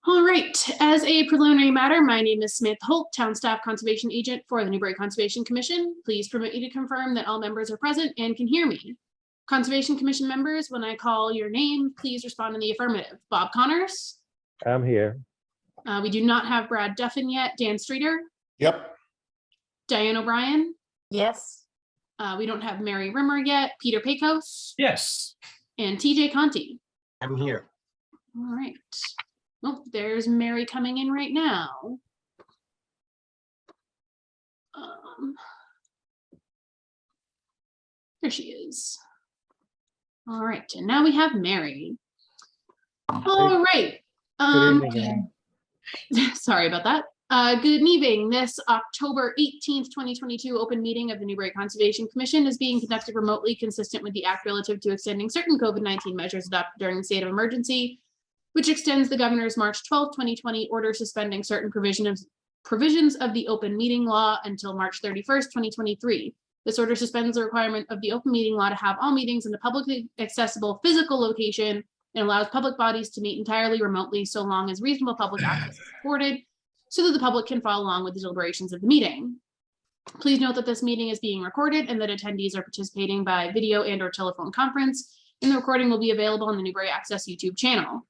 All right, as a preliminary matter, my name is Samantha Holt, Town Staff Conservation Agent for the Newbury Conservation Commission. Please permit me to confirm that all members are present and can hear me. Conservation Commission members, when I call your name, please respond in the affirmative. Bob Connors. I'm here. We do not have Brad Duffin yet. Dan Streeter. Yep. Diane O'Brien. Yes. We don't have Mary Rimmer yet. Peter Pecos. Yes. And TJ Conti. I'm here. All right. Well, there's Mary coming in right now. There she is. All right, and now we have Mary. All right. Good evening, Sorry about that. Good evening. This October 18th, 2022 open meeting of the Newbury Conservation Commission is being conducted remotely, consistent with the act relative to extending certain COVID-19 measures adopted during the state of emergency, which extends the governor's March 12, 2020 order suspending certain provisions of the open meeting law until March 31st, 2023. This order suspends the requirement of the open meeting law to have all meetings in a publicly accessible physical location and allows public bodies to meet entirely remotely so long as reasonable public access is afforded so that the public can follow along with the deliberations of the meeting. Please note that this meeting is being recorded and that attendees are participating by video and/or telephone conference, and the recording will be available on the Newbury Access YouTube channel.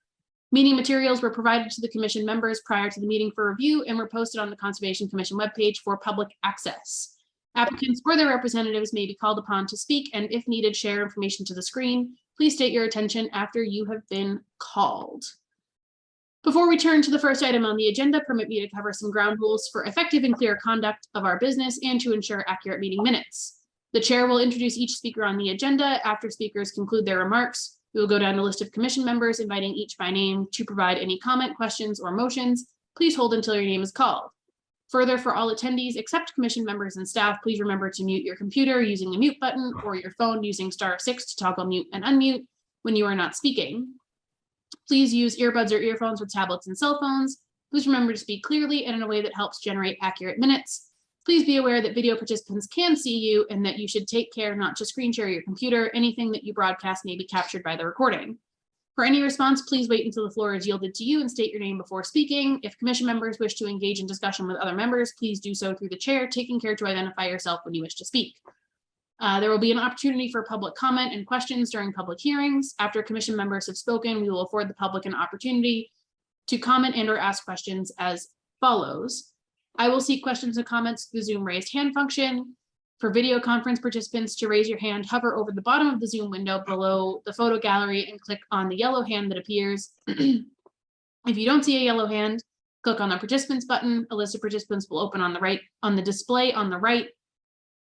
Meeting materials were provided to the commission members prior to the meeting for review and were posted on the Conservation Commission webpage for public access. Applicants or their representatives may be called upon to speak and, if needed, share information to the screen. Please state your attention after you have been called. Before we turn to the first item on the agenda, permit me to cover some ground rules for effective and clear conduct of our business and to ensure accurate meeting minutes. The chair will introduce each speaker on the agenda. After speakers conclude their remarks, we will go down the list of commission members, inviting each by name to provide any comment, questions, or motions. Please hold until your name is called. Further, for all attendees except commission members and staff, please remember to mute your computer using the mute button or your phone using *6 to toggle mute and unmute when you are not speaking. Please use earbuds or earphones with tablets and cell phones. Please remember to speak clearly and in a way that helps generate accurate minutes. Please be aware that video participants can see you and that you should take care not to screen share your computer. Anything that you broadcast may be captured by the recording. For any response, please wait until the floor is yielded to you and state your name before speaking. If commission members wish to engage in discussion with other members, please do so through the chair, taking care to identify yourself when you wish to speak. There will be an opportunity for public comment and questions during public hearings. After commission members have spoken, we will afford the public an opportunity to comment and/or ask questions as follows. I will seek questions and comments through the Zoom raised hand function. For video conference participants, to raise your hand, hover over the bottom of the Zoom window below the photo gallery and click on the yellow hand that appears. If you don't see a yellow hand, click on the participants button. A list of participants will open on the right, on the display on the right.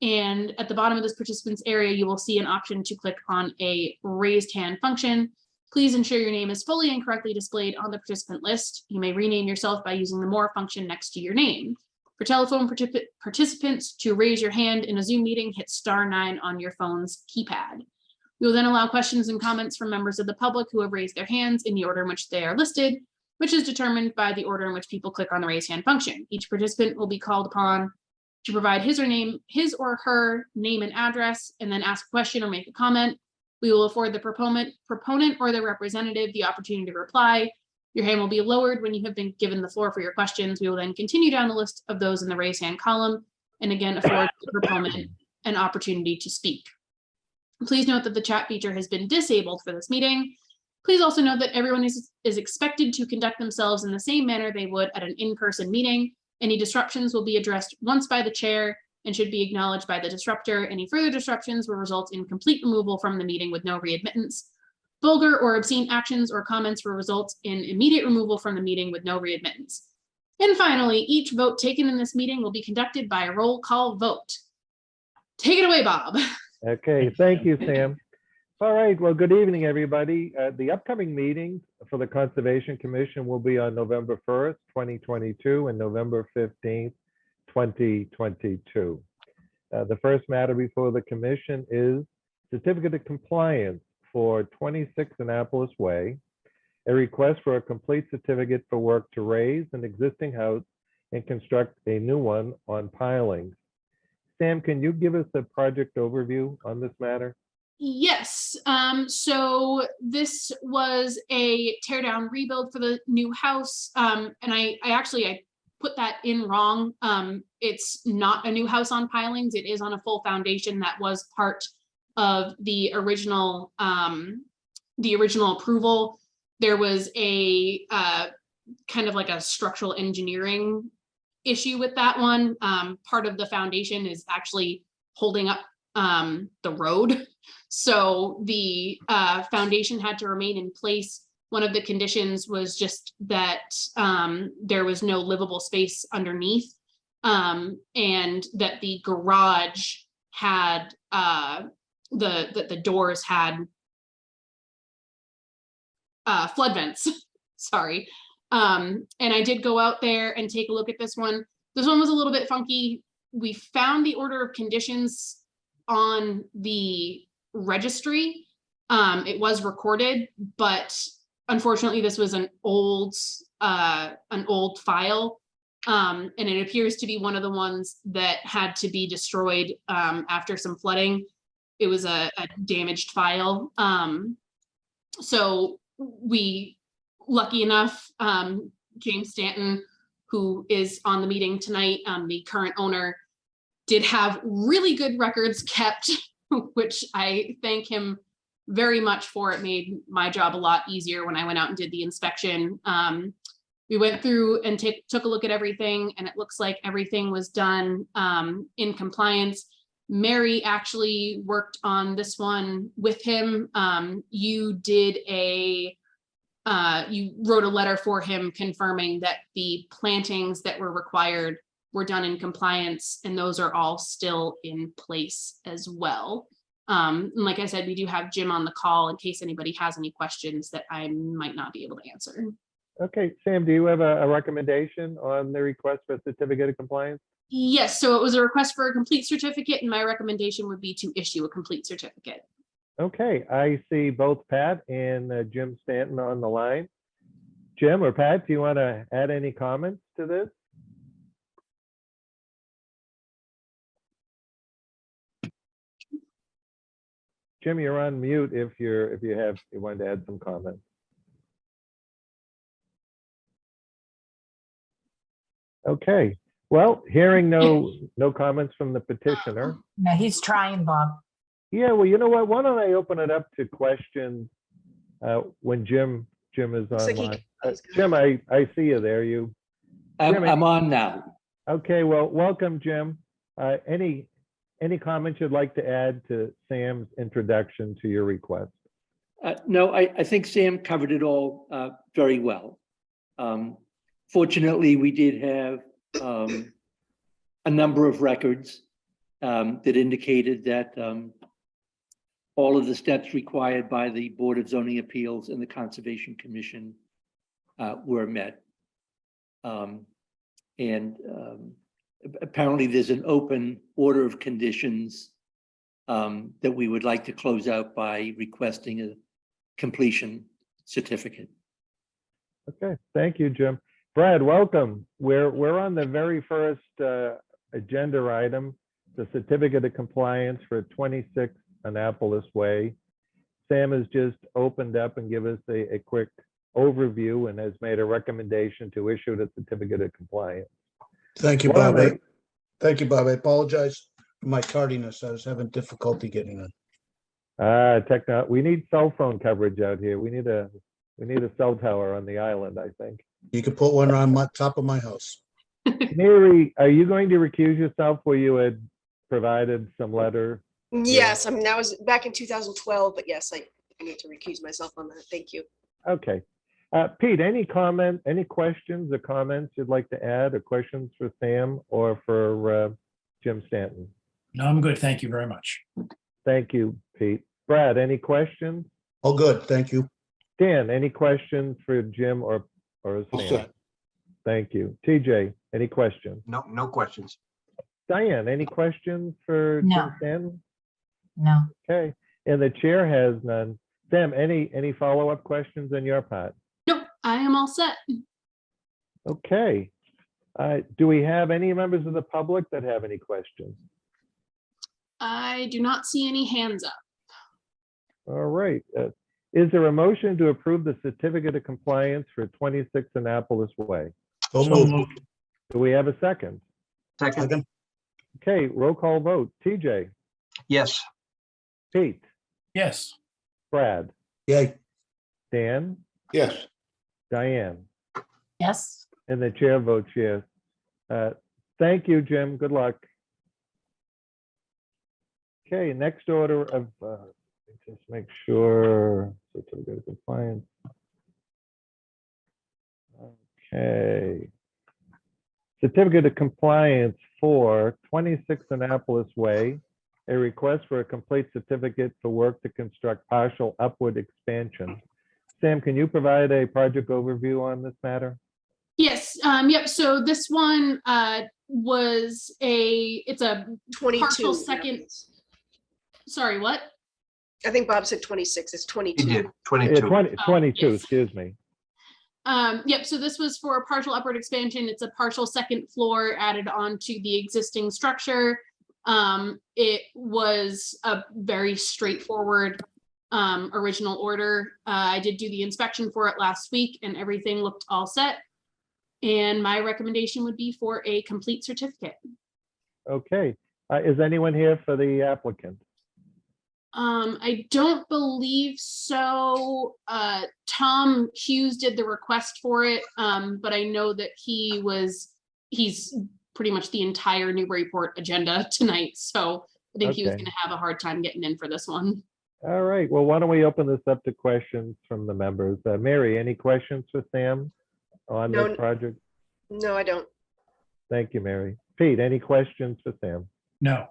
And at the bottom of this participants area, you will see an option to click on a raised hand function. Please ensure your name is fully and correctly displayed on the participant list. You may rename yourself by using the more function next to your name. For telephone participants, to raise your hand in a Zoom meeting, hit *9 on your phone's keypad. We will then allow questions and comments from members of the public who have raised their hands in the order in which they are listed, which is determined by the order in which people click on the raise hand function. Each participant will be called upon to provide his or her name and address, and then ask a question or make a comment. We will afford the proponent or their representative the opportunity to reply. Your hand will be lowered when you have been given the floor for your questions. We will then continue down the list of those in the raise hand column and again afford the proponent an opportunity to speak. Please note that the chat feature has been disabled for this meeting. Please also note that everyone is expected to conduct themselves in the same manner they would at an in-person meeting. Any disruptions will be addressed once by the chair and should be acknowledged by the disruptor. Any further disruptions will result in complete removal from the meeting with no readmittance. Vulgar or obscene actions or comments will result in immediate removal from the meeting with no readmittance. And finally, each vote taken in this meeting will be conducted by a roll call vote. Take it away, Bob. Okay, thank you, Sam. All right, well, good evening, everybody. The upcoming meetings for the Conservation Commission will be on November 1st, 2022 and November 15th, 2022. The first matter before the commission is certificate of compliance for 26 Annapolis Way, a request for a complete certificate for work to raise an existing house and construct a new one on pilings. Sam, can you give us a project overview on this matter? Yes, so this was a tear down rebuild for the new house. And I put that in wrong. It's not a new house on pilings. It is on a full foundation that was part of the original approval. There was a kind of like a structural engineering issue with that one. Part of the foundation is actually holding up the road. So the foundation had to remain in place. One of the conditions was just that there was no livable space underneath, and that the garage had the doors had flood vents. Sorry. And I did go out there and take a look at this one. This one was a little bit funky. We found the order of conditions on the registry. It was recorded, but unfortunately this was an old file. And it appears to be one of the ones that had to be destroyed after some flooding. It was a damaged file. So we, lucky enough, James Stanton, who is on the meeting tonight, the current owner, did have really good records kept, which I thank him very much for. It made my job a lot easier when I went out and did the inspection. We went through and took a look at everything, and it looks like everything was done in compliance. Mary actually worked on this one with him. You wrote a letter for him confirming that the plantings that were required were done in compliance, and those are all still in place as well. And like I said, we do have Jim on the call in case anybody has any questions that I might not be able to answer. Okay, Sam, do you have a recommendation on the request for a certificate of compliance? Yes, so it was a request for a complete certificate, and my recommendation would be to issue a complete certificate. Okay, I see both Pat and Jim Stanton on the line. Jim or Pat, do you want to add any comments to this? Jim, you're on mute if you wanted to add some comments. Okay, well, hearing no comments from the petitioner. No, he's trying, Bob. Yeah, well, you know what? Why don't I open it up to questions when Jim is online. Jim, I see you there. I'm on now. Okay, well, welcome, Jim. Any comments you'd like to add to Sam's introduction to your request? No, I think Sam covered it all very well. Fortunately, we did have a number of records that indicated that all of the steps required by the Board of Zoning Appeals and the Conservation Commission were met. Apparently there's an open order of conditions that we would like to close out by requesting a completion certificate. Okay, thank you, Jim. Brad, welcome. We're on the very first agenda item, the certificate of compliance for 26 Annapolis Way. Sam has just opened up and give us a quick overview and has made a recommendation to issue the certificate of compliance. Thank you, Bob. Thank you, Bob. I apologize for my tardiness. I was having difficulty getting in. We need cell phone coverage out here. We need a cell tower on the island, I think. You can put one on top of my house. Mary, are you going to recuse yourself where you had provided some letter? Yes, I mean, that was back in 2012, but yes, I need to recuse myself on that. Thank you. Okay. Pete, any questions or comments you'd like to add, or questions for Sam or for Jim Stanton? No, I'm good. Thank you very much. Thank you, Pete. Brad, any questions? Oh, good. Thank you. Dan, any questions for Jim or Sam? Okay. Thank you. TJ, any questions? No questions. Diane, any questions for No. Jim Stanton? No. Okay, and the chair has none. Sam, any follow-up questions on your part? Nope, I am all set. Okay. Do we have any members of the public that have any questions? I do not see any hands up. All right. Is there a motion to approve the certificate of compliance for 26 Annapolis Way? So So moved. moved. Do we have a second? Second. Okay, roll call vote. TJ, Yes. Pete, Yes. Brad, Yay. Dan, Yes. Diane, Yes. and the chair votes yes. Thank you, Jim. Good luck. Okay, next order of, just make sure, certificate of compliance. Okay. Certificate of compliance for 26 Annapolis Way, a request for a complete certificate for work to construct partial upward expansion. Sam, can you provide a project overview on this matter? Yes, yep, so this one it's a 22. partial second, sorry, what? I think Bob said 26. It's He 22. did. Yeah, 22. 22, yes. excuse me. Yep, so this was for a partial upward expansion. It's a partial second floor added onto the existing structure. It was a very straightforward original order. I did do the inspection for it last week and everything looked all set. And my recommendation would be for a complete certificate. Okay, is anyone here for the applicant? I don't believe so. Tom Hughes did the request for it, but I know that he's pretty much the entire Newburyport agenda tonight. So I think he was Okay. gonna have a hard time getting in for this one. All right, well, why don't we open this up to questions from the members? Mary, any questions for Sam on No. this project? No, I don't. Thank you, Mary. Pete, any questions for Sam? No.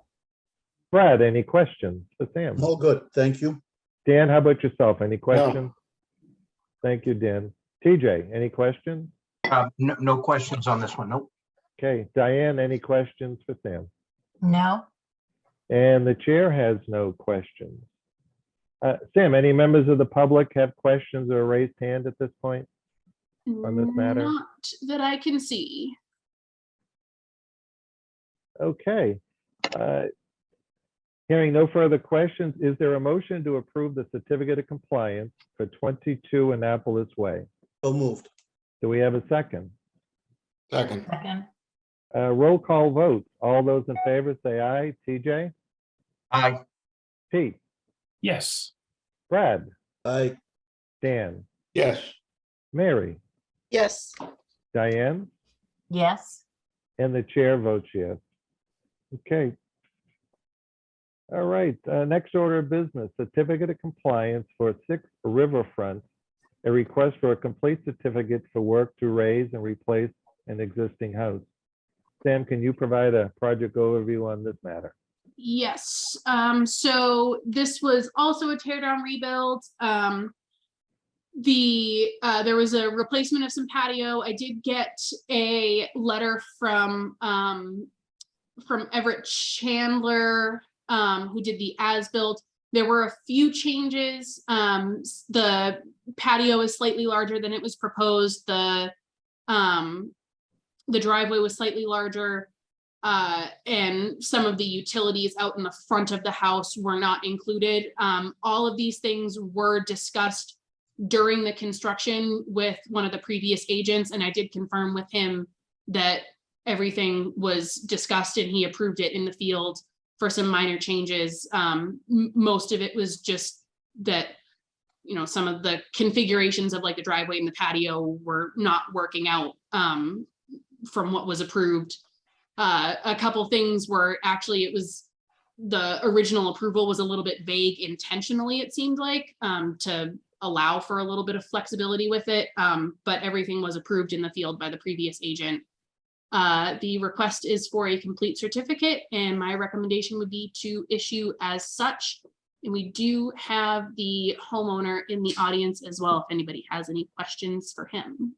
Brad, any questions for Sam? All good. Thank you. Dan, how about yourself? Any questions? Thank you, Dan. TJ, any questions? No questions on this one. Nope. Okay, Diane, any questions for Sam? No. And the chair has no questions. Sam, any members of the public have questions or a raised hand at this point? On this matter? Not that I can see. Okay. Hearing no further questions, is there a motion to approve the certificate of compliance for 22 Annapolis Way? So moved. Do we have a second? Second. Second. Roll call vote. All those in favor say aye. TJ? Aye. Pete? Yes. Brad? Aye. Dan? Yes. Mary? Yes. Diane? Yes. And the chair votes yes. Okay. All right, next order of business, certificate of compliance for 6 Riverfront, a request for a complete certificate for work to raise and replace an existing house. Sam, can you provide a project overview on this matter? Yes, so this was also a tear down rebuild. There was a replacement of some patio. I did get a letter from Everett Chandler, who did the as-built. There were a few changes. The patio is slightly larger than it was proposed. The driveway was slightly larger. And some of the utilities out in the front of the house were not included. All of these things were discussed during the construction with one of the previous agents, and I did confirm with him that everything was discussed and he approved it in the field for some minor changes. Most of it was just that, you know, some of the configurations of like the driveway and the patio were not working out from what was approved. A couple things were actually, it was the original approval was a little bit vague intentionally, it seemed like, to allow for a little bit of flexibility with it. But everything was approved in the field by the previous agent. The request is for a complete certificate, and my recommendation would be to issue as such. And we do have the homeowner in the audience as well, if anybody has any questions for him.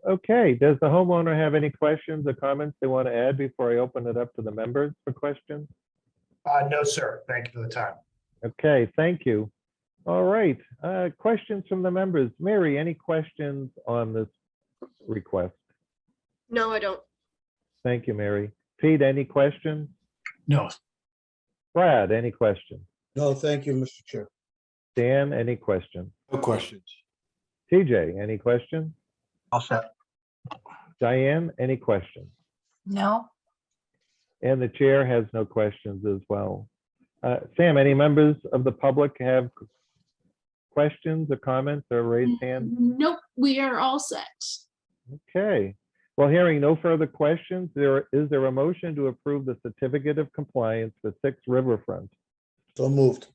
Okay, does the homeowner have any questions or comments they want to add before I open it up to the members for questions? No, sir. Thank you for the time. Okay, thank you. All right, questions from the members. Mary, any questions on this request? No, I don't. Thank you, Mary. Pete, any questions? No. Brad, any questions? No, thank you, Mr. Chair. Dan, any questions? No questions. TJ, any questions? All set. Diane, any questions? No, And the chair has no questions as well. Sam, any members of the public have questions or comments or raised hands? Nope, we are all set. Okay. Well, hearing no further questions, is there a motion to approve the certificate of compliance for 6 Riverfront? So moved.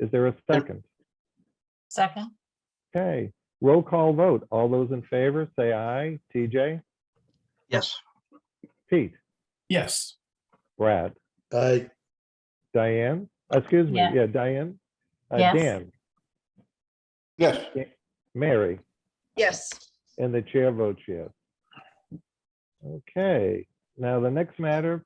Is there a second? second, Okay, roll call vote. All those in favor, say aye. TJ, Yes. Pete, Yes. Brad, Aye. Diane, excuse me, Yeah. yeah, Diane, Yes. Dan, Yes. Mary, Yes. and the chair votes yes. Okay, now the next matter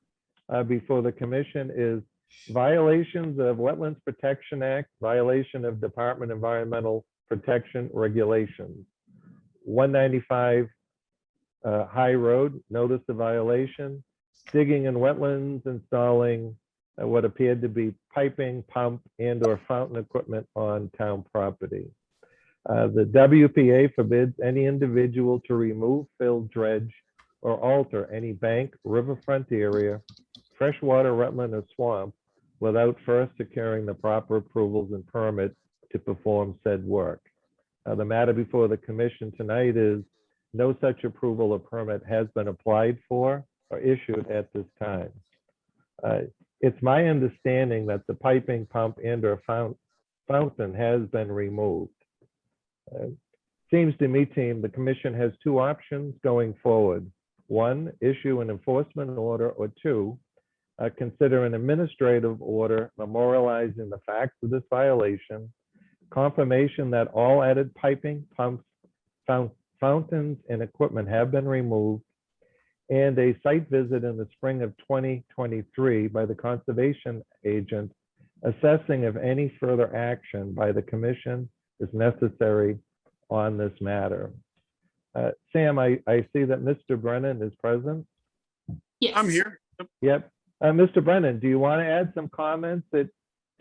before the commission is violations of Wetlands Protection Act, violation of Department of Environmental Protection regulations. 195 High Road, notice of violation, digging in wetlands, installing what appeared to be piping, pump, and/or fountain equipment on town property. The WPA forbids any individual to remove, fill, dredge, or alter any bank, riverfront area, freshwater wetland, or swamp without first securing the proper approvals and permit to perform said work. The matter before the commission tonight is no such approval or permit has been applied for or issued at this time. It's my understanding that the piping, pump, and/or fountain has been removed. Seems to me, team, the commission has 2 options going forward. 1, issue an enforcement order, or 2, consider an administrative order memorializing the facts of this violation, confirmation that all added piping, pumps, fountains, and equipment have been removed, and a site visit in the spring of 2023 by the conservation agent assessing if any further action by the commission is necessary on this matter. Sam, I see that Mr. Brennan is present. Yes. I'm here. Yep. Mr. Brennan, do you want to add some comments? That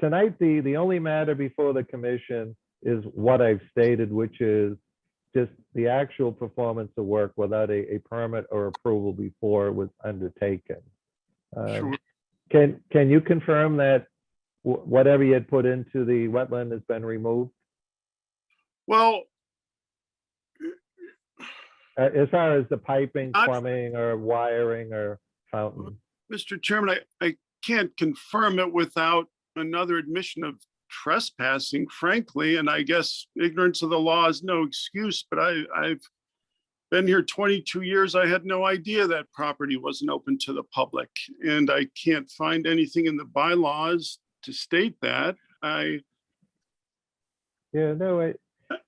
tonight, the only matter before the commission is what I've stated, which is just the actual performance of work without a permit or approval before it was undertaken. Sure. Can you confirm that whatever you had put into the wetland has been removed? Well, As far as the piping, Not- plumbing, or wiring, or fountain? Mr. Chairman, I can't confirm it without another admission of trespassing, frankly, and I guess ignorance of the law is no excuse, but I've been here 22 years. I had no idea that property wasn't open to the public, and I can't find anything in the bylaws to state that. Yeah, no,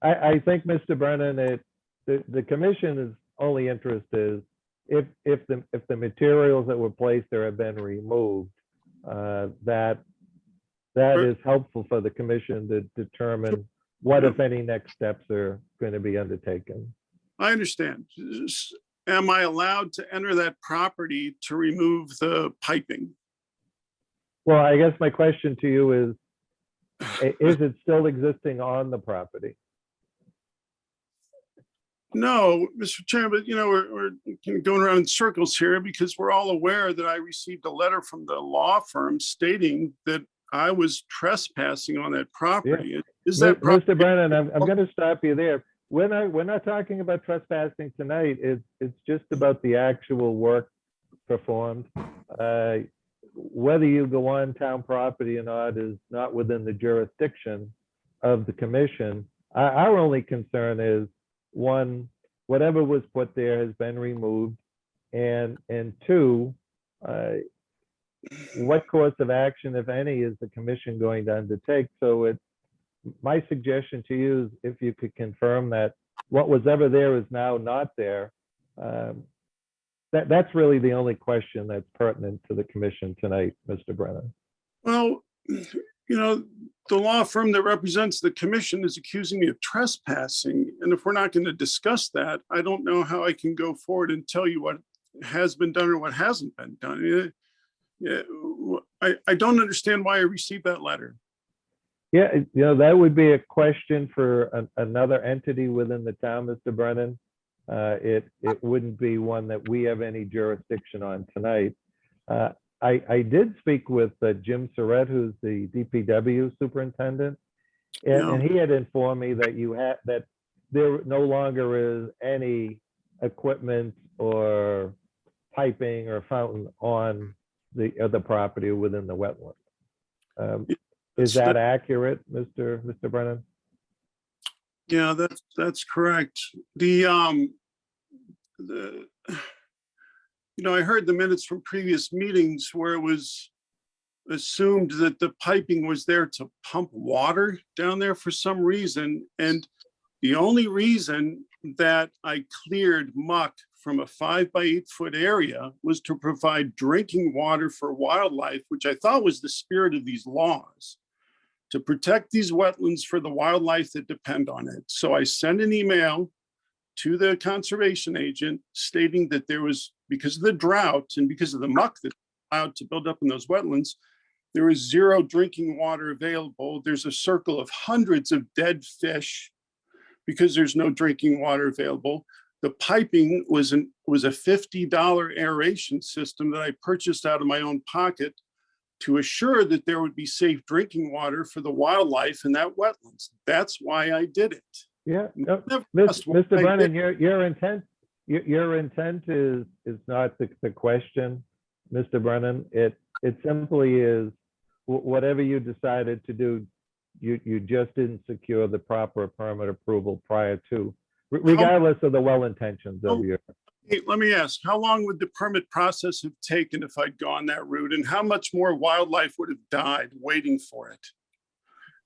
I think, Mr. Brennan, the commission's only interest is if the materials that were placed there have been removed, that is helpful for the commission to determine what, if any, next steps are going to be undertaken. I understand. Am I allowed to enter that property to remove the piping? Well, I guess my question to you is it still existing on the property? No, Mr. Chairman, but we're going around in circles here because we're all aware that I received a letter from the law firm stating that I was trespassing on that property. Is that Mr. Brennan, I'm going to stop you there. We're not talking about trespassing tonight. It's just about the actual work performed. Whether you go on town property or not is not within the jurisdiction of the commission. Our only concern is, 1, whatever was put there has been removed, and 2, what course of action, if any, is the commission going to undertake? So my suggestion to you is if you could confirm that what was ever there is now not there. That's really the only question that's pertinent to the commission tonight, Mr. Brennan. Well, the law firm that represents the commission is accusing me of trespassing. And if we're not going to discuss that, I don't know how I can go forward and tell you what has been done or what hasn't been done. I don't understand why I received that letter. Yeah, that would be a question for another entity within the town, Mr. Brennan. It wouldn't be one that we have any jurisdiction on tonight. I did speak with Jim Surratt, who's the DPW superintendent, and he had informed me that that there no longer is any equipment or piping or fountain on the property within the wetland. Is that accurate, Mr. Brennan? Yeah, that's correct. I heard the minutes from previous meetings where it was assumed that the piping was there to pump water down there for some reason. And the only reason that I cleared muck from a 5 by 8 foot area was to provide drinking water for wildlife, which I thought was the spirit of these laws, to protect these wetlands for the wildlife that depend on it. So I sent an email to the conservation agent stating that there was, because of the drought and because of the muck that's allowed to build up in those wetlands, there is zero drinking water available. There's a circle of hundreds of dead fish because there's no drinking water available. The piping was a $50 aeration system that I purchased out of my own pocket to assure that there would be safe drinking water for the wildlife in that wetlands. That's why I did it. Yeah, no, Mr. Brennan, your intent is not the question, Mr. Brennan. It simply is whatever you decided to do, you just didn't secure the proper permit approval prior to, regardless of the well intentions of your. Hey, let me ask, how long would the permit process have taken if I'd gone that route, and how much more wildlife would have died waiting for it?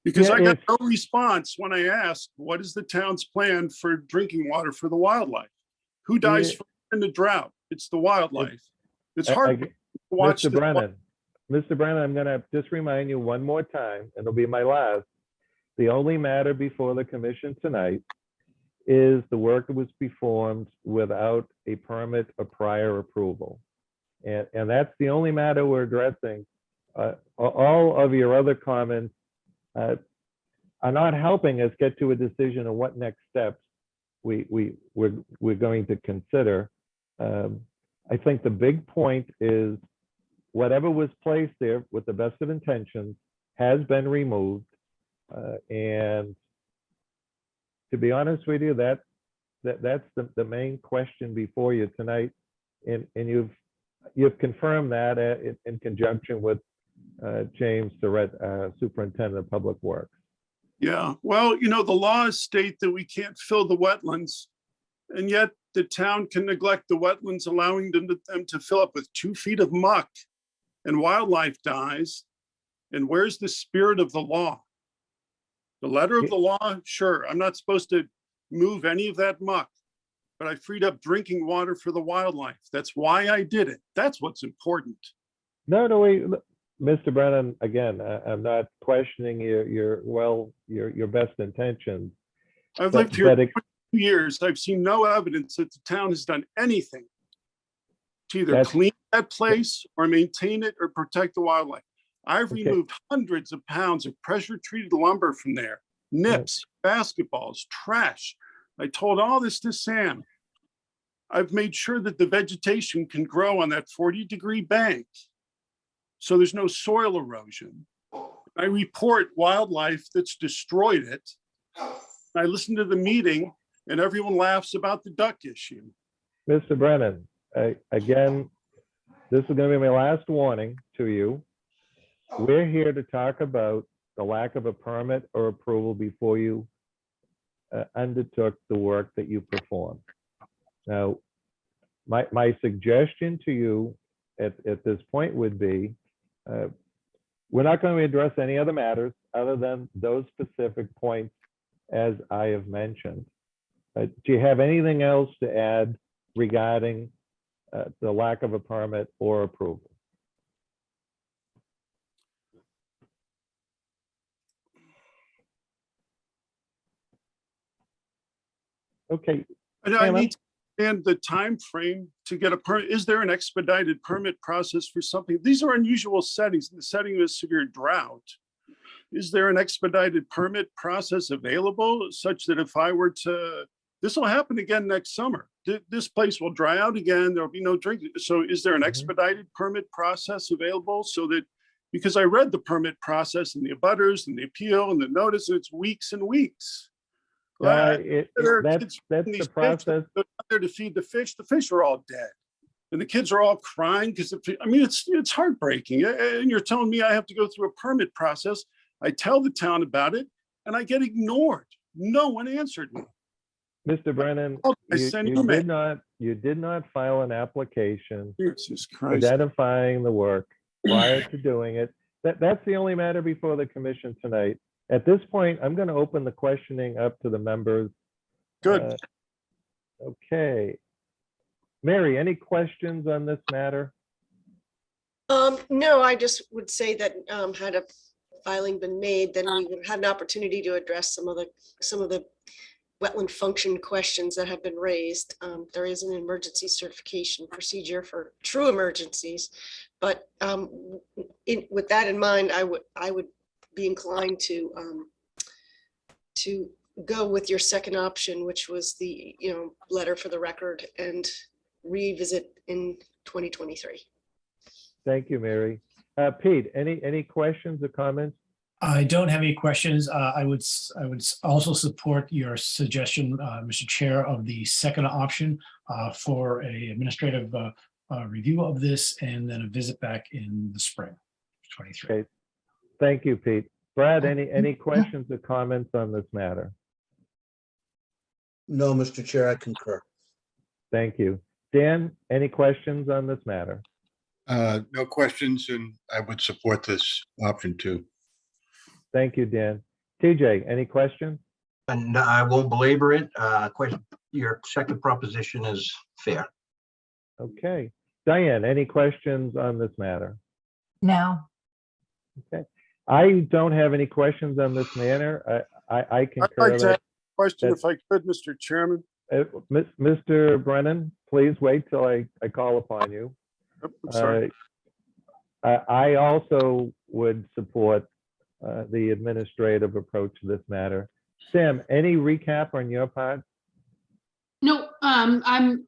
Because I got no response when I asked, what is the town's plan for drinking water for the wildlife? Who dies in the drought? It's the wildlife. It's hard to watch. Mr. Brennan, I'm going to just remind you one more time, and it'll be my last. The only matter before the commission tonight is the work that was performed without a permit or prior approval. And that's the only matter we're addressing. All of your other comments are not helping us get to a decision on what next steps we're going to consider. I think the big point is whatever was placed there with the best of intentions has been removed. And to be honest with you, that's the main question before you tonight, and you've confirmed that in conjunction with James Surratt, Superintendent of Public Works. Yeah, well, the laws state that we can't fill the wetlands, and yet the town can neglect the wetlands, allowing them to fill up with 2 feet of muck, and wildlife dies. And where's the spirit of the law? The letter of the law, sure, I'm not supposed to move any of that muck, but I freed up drinking water for the wildlife. That's why I did it. That's what's important. No, Mr. Brennan, again, I'm not questioning your best intentions. I've lived here for 2 years. I've seen no evidence that the town has done anything to either clean that place or maintain it or protect the wildlife. I've removed hundreds of pounds of pressure-treated lumber from there, nips, basketballs, trash. I told all this to Sam. I've made sure that the vegetation can grow on that 40-degree bank, so there's no soil erosion. I report wildlife that's destroyed it. I listen to the meeting, and everyone laughs about the duck issue. Mr. Brennan, again, this is going to be my last warning to you. We're here to talk about the lack of a permit or approval before you undertook the work that you performed. Now, my suggestion to you at this point would be, we're not going to address any other matters other than those specific points as I have mentioned. Do you have anything else to add regarding the lack of a permit or approval? Okay. I need to understand the time frame to get a permit. Is there an expedited permit process for something? These are unusual settings, in the setting of a severe drought. is there an expedited permit process available such that if I were to, this will happen again next summer. This place will dry out again. There'll be no drinking. So is there an expedited permit process available so that, because I read the permit process and the abutters and the appeal and the notice, and it's weeks and weeks. That's These the fish, process. go down there to feed the fish. The fish are all dead. And the kids are all crying because, I mean, it's heartbreaking. And you're telling me I have to go through a permit process. I tell the town about it and I get ignored. No one answered me. Mr. Brennan, you did not file an application Jesus Christ. identifying the work prior to doing it. That's the only matter before the commission tonight. At this point, I'm going to open the questioning up to the members. Good. Okay. Mary, any questions on this matter? No, I just would say that had a filing been made, then we would have had an opportunity to address some of the wetland function questions that have been raised. There is an emergency certification procedure for true emergencies, but with that in mind, I would be inclined to go with your second option, which was the letter for the record, and revisit in 2023. Thank you, Mary. Pete, any questions or comments? I don't have any questions. I would also support your suggestion, Mr. Chair, of the second option for a administrative review of this and then a visit back in the spring 23. Okay. Thank you, Pete. Brad, any questions or comments on this matter? No, Mr. Chair, I concur. Thank you. Dan, any questions on this matter? No questions, and I would support this option too. Thank you, Dan. TJ, any questions? And I won't belabor it. Question, your second proposition is fair. Okay. Diane, any questions on this matter? No. Okay. I don't have any questions on this matter. I I'd concur like to that ask a question if I could, Mr. Chairman. Mr. Brennan, please wait till I call upon you. I'm sorry. I also would support the administrative approach to this matter. Sam, any recap on your part? No, I'm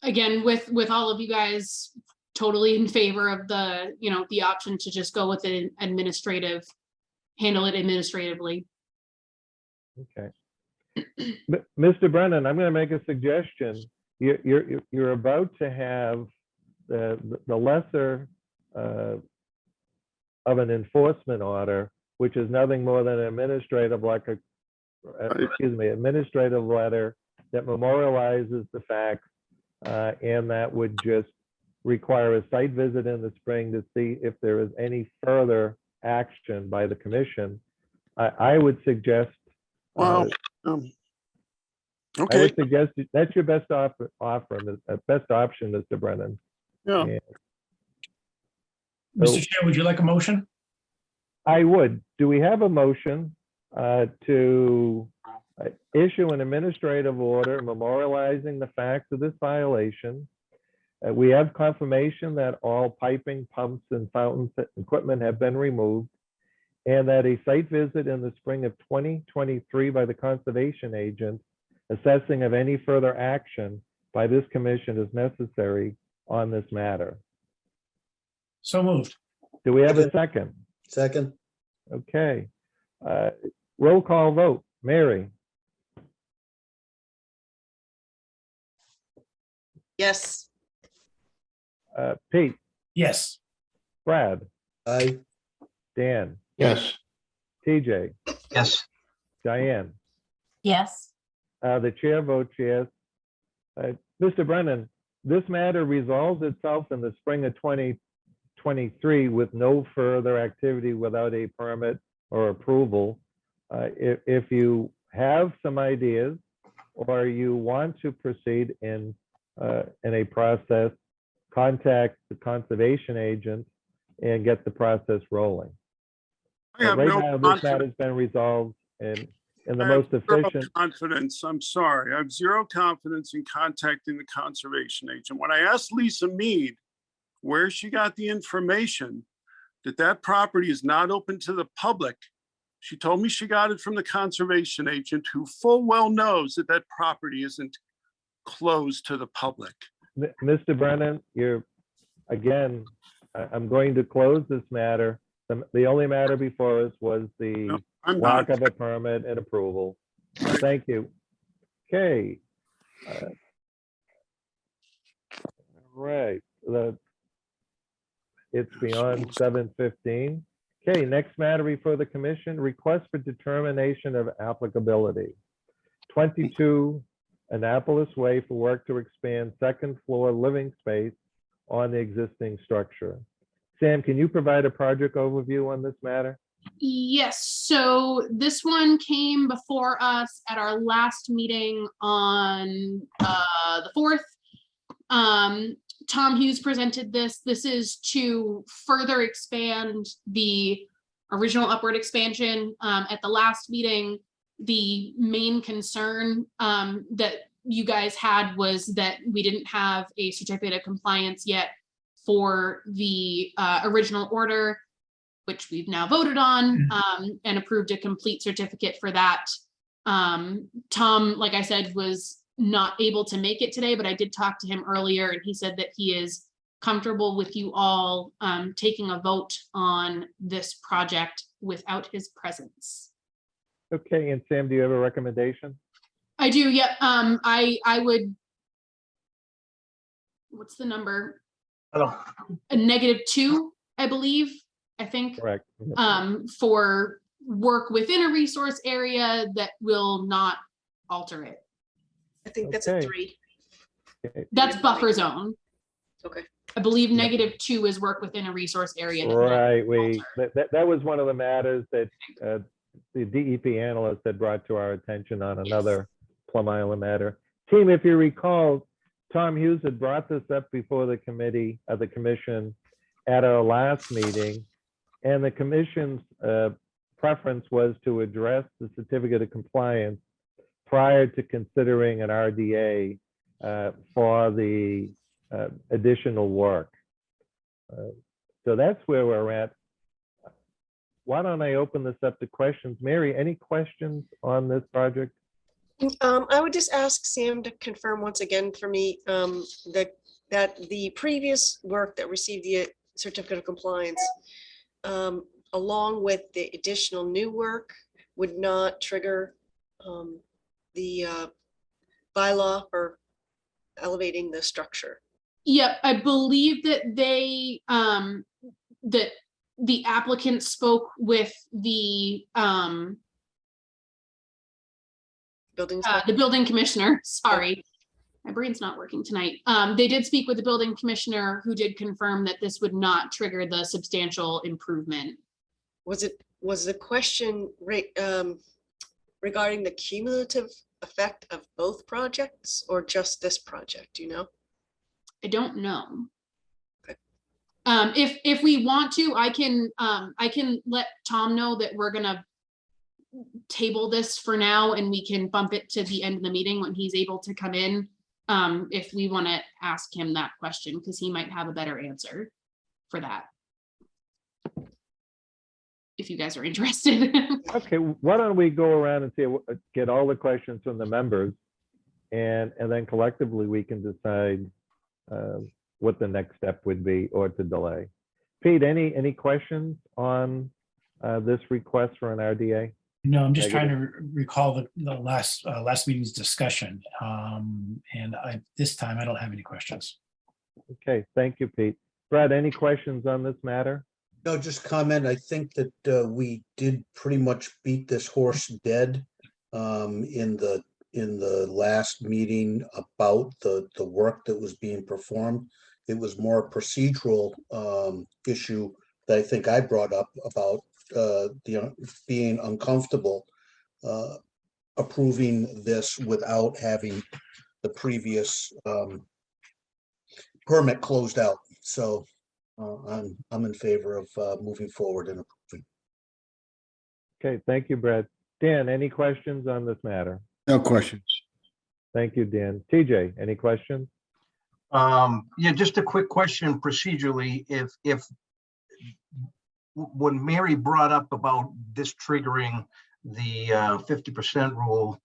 again with all of you guys totally in favor of the option to just go with an handle it administratively. Okay. Mr. Brennan, I'm going to make a suggestion. You're about to have the lesser of an enforcement order, which is nothing more than an administrative administrative letter that memorializes the facts, and that would just require a site visit in the spring to see if there is any further action by the commission. I would suggest. Wow. I Okay. would suggest that's your best option, Mr. Brennan. Yeah. And Mr. Chair, would you like a motion? I would. Do we have a motion to issue an administrative order memorializing the facts of this violation? We have confirmation that all piping, pumps, and fountain equipment have been removed, and that a site visit in the spring of 2023 by the conservation agent assessing of any further action by this commission is necessary on this matter. So moved. Do we have a second? Second, Okay. Roll call vote. Mary, Yes. Pete, Yes. Brad, aye. Dan, Yes. TJ, Yes. Diane. Yes. The chair votes yes. Mr. Brennan, this matter resolves itself in the spring of 2023 with no further activity without a permit or approval. If you have some ideas or you want to proceed in a process, contact the conservation agent and get the process rolling. I have Right no now, this confidence. matter has been resolved in the I most have zero efficient. confidence. I'm sorry. I have zero confidence in contacting the conservation agent. When I asked Lisa Mead where she got the information that property is not open to the public. She told me she got it from the conservation agent, who full well knows that property isn't closed to the public. Mr. Brennan, again, I'm going to close this matter. The only matter before us was the No, I'm lack not. of a permit and approval. Thank you. Okay. Right. It's beyond 7:15. Okay, next matter before the commission, request for determination of applicability. 22 Annapolis Way for work to expand second floor living space on the existing structure. Sam, can you provide a project overview on this matter? Yes, so this one came before us at our last meeting on the 4th. Tom Hughes presented this. This is to further expand the original upward expansion. At the last meeting, the main concern that you guys had was that we didn't have a certificate of compliance yet for the original order, which we've now voted on and approved a complete certificate for that. Tom, like I said, was not able to make it today, but I did talk to him earlier and he said that he is comfortable with you all taking a vote on this project without his presence. Okay, and Sam, do you have a recommendation? I do, yep. I would, what's the number? Hello. A -2, I believe, I think. Correct. For work within a resource area that will not alter it. I think that's a Okay. 3. That's buffer zone. Okay. I believe Yeah. -2 is work within a resource area. that Right, alter. that was one of the matters that the DEP analyst had brought to our attention on another Plum Island matter. Team, if you recall, Tom Hughes had brought this up before the commission at our last meeting, and the commission's preference was to address the certificate of compliance prior to considering an RDA for the additional work. So that's where we're at. Why don't I open this up to questions? Mary, any questions on this project? I would just ask Sam to confirm once again for me that the previous work that received the certificate of compliance, along with the additional new work, would not trigger the bylaw for elevating the structure. Yep, I believe that they, that the applicant spoke with the building commissioner, sorry. My brain's not working tonight. They did speak with the building commissioner who did confirm that this would not trigger the substantial improvement. Was the question regarding the cumulative effect of both projects or just this project, do you know? I don't know. Okay. If we want to, I can let Tom know that we're gonna table this for now and we can bump it to the end of the meeting when he's able to come in. If we want to ask him that question, because he might have a better answer for that. If you guys are interested. Okay, why don't we go around and see, get all the questions from the members, and then collectively we can decide what the next step would be or to delay. Pete, any questions on this request for an RDA? No, I'm just trying to recall the last meeting's discussion. And this time I don't have any questions. Okay, thank you, Pete. Brad, any questions on this matter? No, just comment. I think that we did pretty much beat this horse dead in the last meeting about the work that was being performed. It was more a procedural issue that I think I brought up about being uncomfortable approving this without having the previous permit closed out. So I'm in favor of moving forward and approving. Okay, thank you, Brad. Dan, any questions on this matter? No questions. Thank you, Dan. TJ, any questions? Yeah, just a quick question procedurally. If when Mary brought up about this triggering the 50% rule,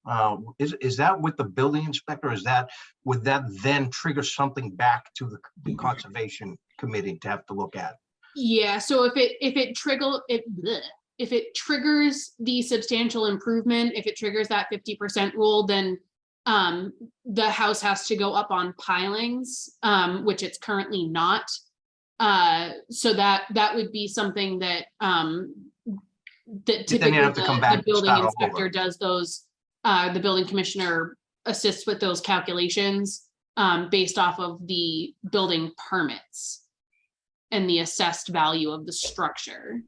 is that with the building inspector? Would that then trigger something back to the conservation committee to have to look at? Yeah, so if it triggers the substantial improvement, if it triggers that 50% rule, then the house has to go up on pilings, which it's currently not. So that would be something that that Then typically you have to come back the and building start all inspector over. does those, the building commissioner assists with those calculations based off of the building permits and the assessed value of the structure.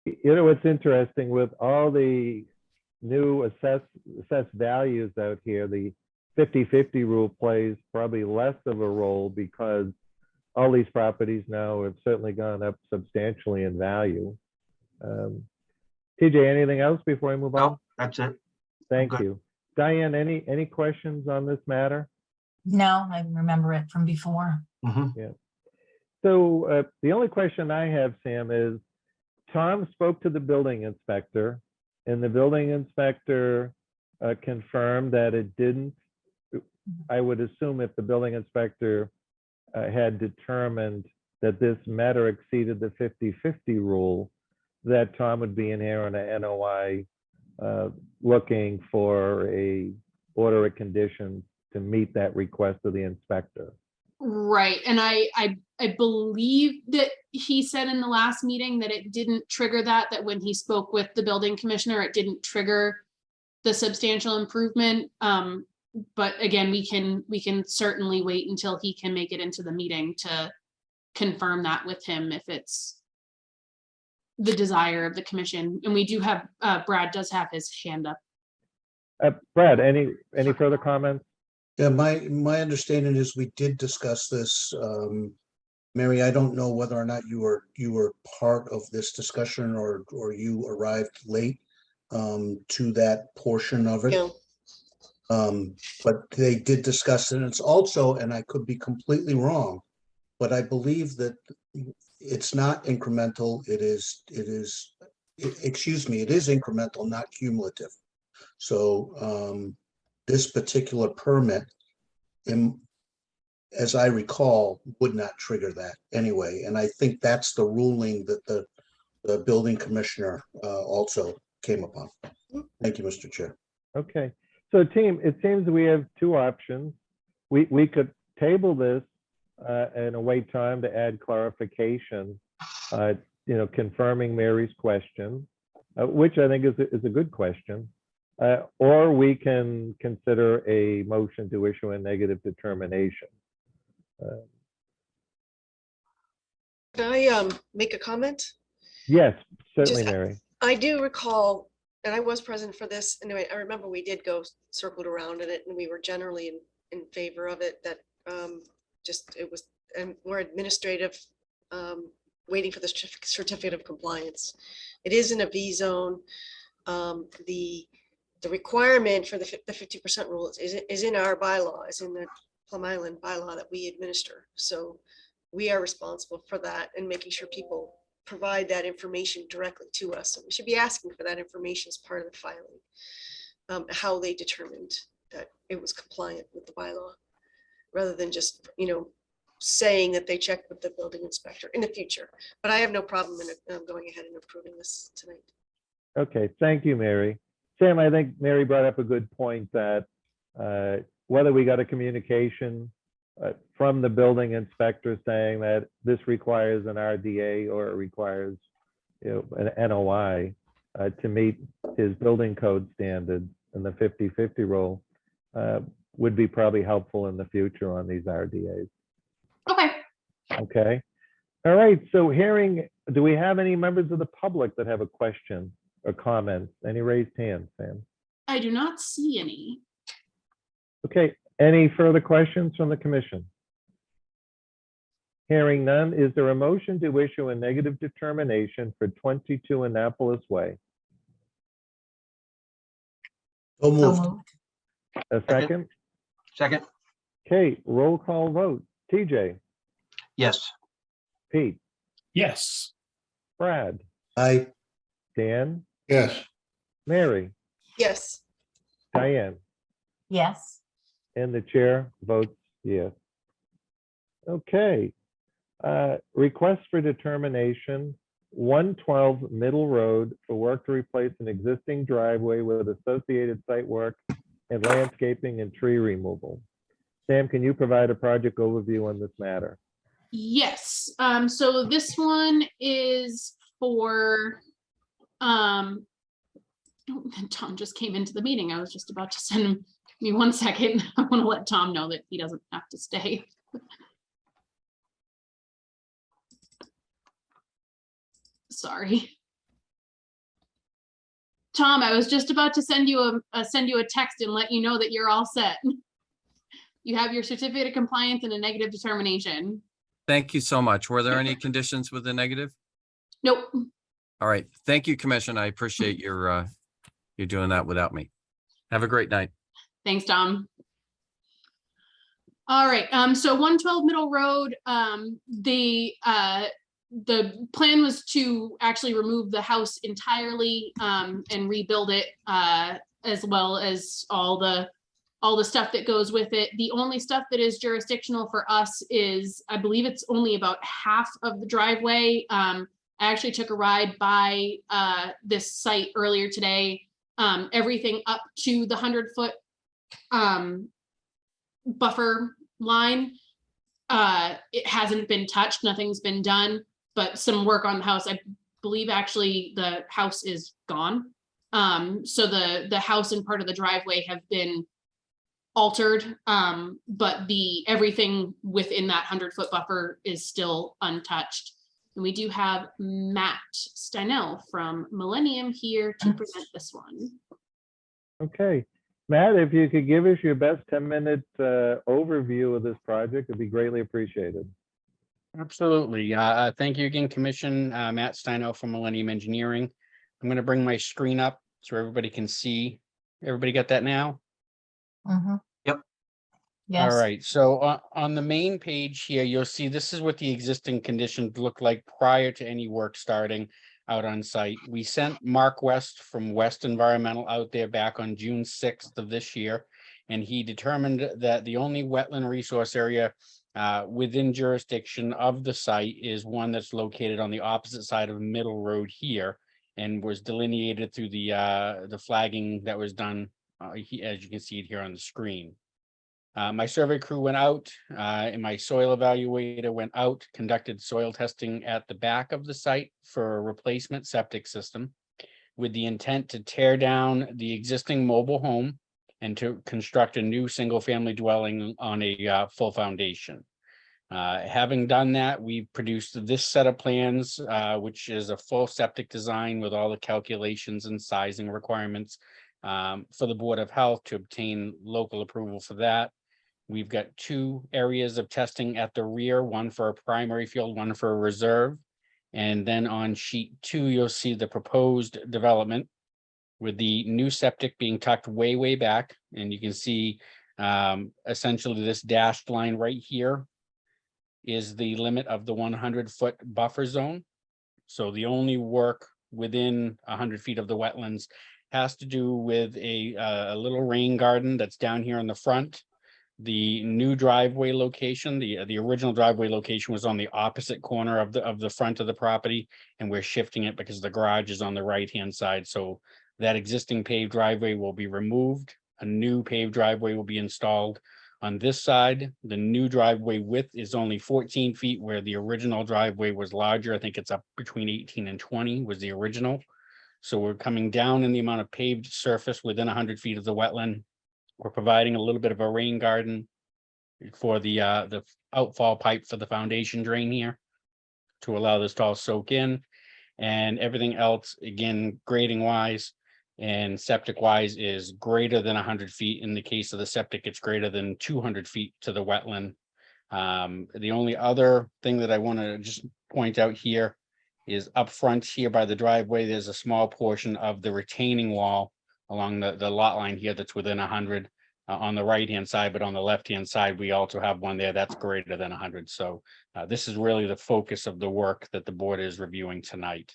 You know, what's interesting with all the new assessed values out here, the 50-50 rule plays probably less of a role because all these properties now have certainly gone up substantially in value. TJ, anything else before I move on? No, that's it. Thank good. you. Diane, any questions on this matter? No, I remember it from before. Mhm. So the only question I have, Sam, is Tom spoke to the building inspector, and the building inspector confirmed that it didn't. I would assume if the building inspector had determined that this matter exceeded the 50-50 rule, that Tom would be in here on a NOI looking for a order of conditions to meet that request of the inspector. Right, and I believe that he said in the last meeting that it didn't trigger that when he spoke with the building commissioner, it didn't trigger the substantial improvement. But again, we can certainly wait until he can make it into the meeting to confirm that with him if it's the desire of the commission. And we do have, Brad does have his hand up. Brad, any further comments? Yeah, my understanding is we did discuss this. Mary, I don't know whether or not you were part of this discussion or you arrived late to that portion of it. Yeah. But they did discuss it. And it's also, and I could be completely wrong, but I believe that it's not incremental. It is incremental, not cumulative. So this particular permit, as I recall, would not trigger that anyway. And I think that's the ruling that the building commissioner also came upon. Thank you, Mr. Chair. Okay, so team, it seems we have two options. We could table this and await time to add clarification, confirming Mary's question, which I think is a good question. Or we can consider a motion to issue a negative determination. Can I make a comment? Yes, certainly, Just- Mary. I do recall, and I was present for this, anyway, I remember we did go circled around in it and we were generally in favor of it, that it was more administrative, waiting for the certificate of compliance. It is in a V zone. The requirement for the 50% rule is in our bylaw, is in the Plum Island bylaw that we administer. So we are responsible for that and making sure people provide that information directly to us. So we should be asking for that information as part of the filing, how they determined that it was compliant with the bylaw, rather than just, saying that they checked with the building inspector in the future. But I have no problem in going ahead and approving this tonight. Okay, thank you, Mary. Sam, I think Mary brought up a good point that whether we got a communication from the building inspector saying that this requires an RDA or it requires an NOI to meet his building code standards and the 50-50 rule would be probably helpful in the future on these RDAs. Okay. Okay. All right. So do we have any members of the public that have a question or comment? Any raised hands, Sam? I do not see any. Okay. Any further questions from the commission? Hearing none, is there a motion to issue a negative determination for 22 Annapolis Way? So So moved. moved. A second? Second, Okay, roll call vote. TJ, yes. Pete, Yes. Brad, I, Dan, yes, Mary, Yes, Diane, Yes, and the chair votes yes. Okay. Request for determination, 112 Middle Road for work to replace an existing driveway with associated site work and landscaping and tree removal. Sam, can you provide a project overview on this matter? Yes, so this one is for, Tom just came into the meeting. I was just about to send him, give me 1 second. I want to let Tom know that he doesn't have to stay. Sorry. Tom, I was just about to send you a text and let you know that you're all set. You have your certificate of compliance and a negative determination. Thank you so much. Were there any conditions with the negative? Nope. All right. Thank you, Commission. I appreciate your you doing that without me. Have a great night. Thanks, Tom. All right, so 112 Middle Road, the plan was to actually remove the house entirely and rebuild it, as well as all the stuff that goes with it. The only stuff that is jurisdictional for us is, I believe it's only about half of the driveway. I actually took a ride by this site earlier today. Everything up to the 100-foot buffer line, it hasn't been touched, nothing's been done, but some work on the house. I believe actually the house is gone. So the house and part of the driveway have been altered, but everything within that 100-foot buffer is still untouched. And we do have Matt Steinell from Millennium here to present this one. Okay. Matt, if you could give us your best 10-minute overview of this project, it'd be greatly appreciated. Absolutely. Thank you again, Commission. Matt Steino from Millennium Engineering. I'm going to bring my screen up so everybody can see. Everybody got that now? Yep. yes. All right. So on the main page here, you'll see this is what the existing conditions look like prior to any work starting out on site. We sent Mark West from West Environmental out there back on June 6th of this year, and he determined that the only wetland resource area within jurisdiction of the site is one that's located on the opposite side of Middle Road here, and was delineated through the flagging that was done, as you can see it here on the screen. My survey crew went out, and my soil evaluator went out, conducted soil testing at the back of the site for a replacement septic system with the intent to tear down the existing mobile home and to construct a new single-family dwelling on a full foundation. Having done that, we produced this set of plans, which is a full septic design with all the calculations and sizing requirements for the Board of Health to obtain local approval for that. We've got 2 areas of testing at the rear, one for a primary field, one for a reserve. And then on sheet 2, you'll see the proposed development with the new septic being tucked way, way back. And you can see essentially this dashed line right here is the limit of the 100-foot buffer zone. So the only work within 100 feet of the wetlands has to do with a little rain garden that's down here in the front. The new driveway location, the original driveway location was on the opposite corner of the front of the property, and we're shifting it because the garage is on the right-hand side. So that existing paved driveway will be removed. A new paved driveway will be installed on this side. The new driveway width is only 14 feet, where the original driveway was larger. I think it's up between 18 and 20 was the original. So we're coming down in the amount of paved surface within 100 feet of the wetland. We're providing a little bit of a rain garden for the outfall pipe for the foundation drain here to allow this to all soak in, and everything else, again, grading wise and septic wise, is greater than 100 feet. In the case of the septic, it's greater than 200 feet to the wetland. The only other thing that I want to just point out here is up front here by the driveway, there's a small portion of the retaining wall along the lot line here that's within 100. on the right-hand side, but on the left-hand side, we also have one there that's greater than 100. So this is really the focus of the work that the board is reviewing tonight.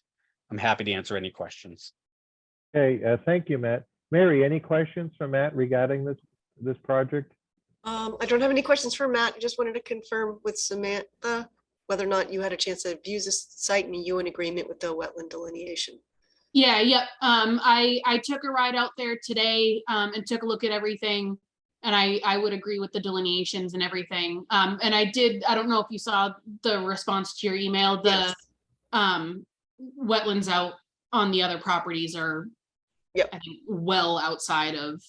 I'm happy to answer any questions. Okay, thank you, Matt. Mary, any questions for Matt regarding this project? I don't have any questions for Matt. I just wanted to confirm with Samantha whether or not you had a chance to view this site and you in agreement with the wetland delineation. Yeah, yep. I took a ride out there today and took a look at everything. And I would agree with the delineations and everything. And I don't know if you saw the response to your email, the Yes. Wetlands out on the other properties are, Yep. I think, well outside of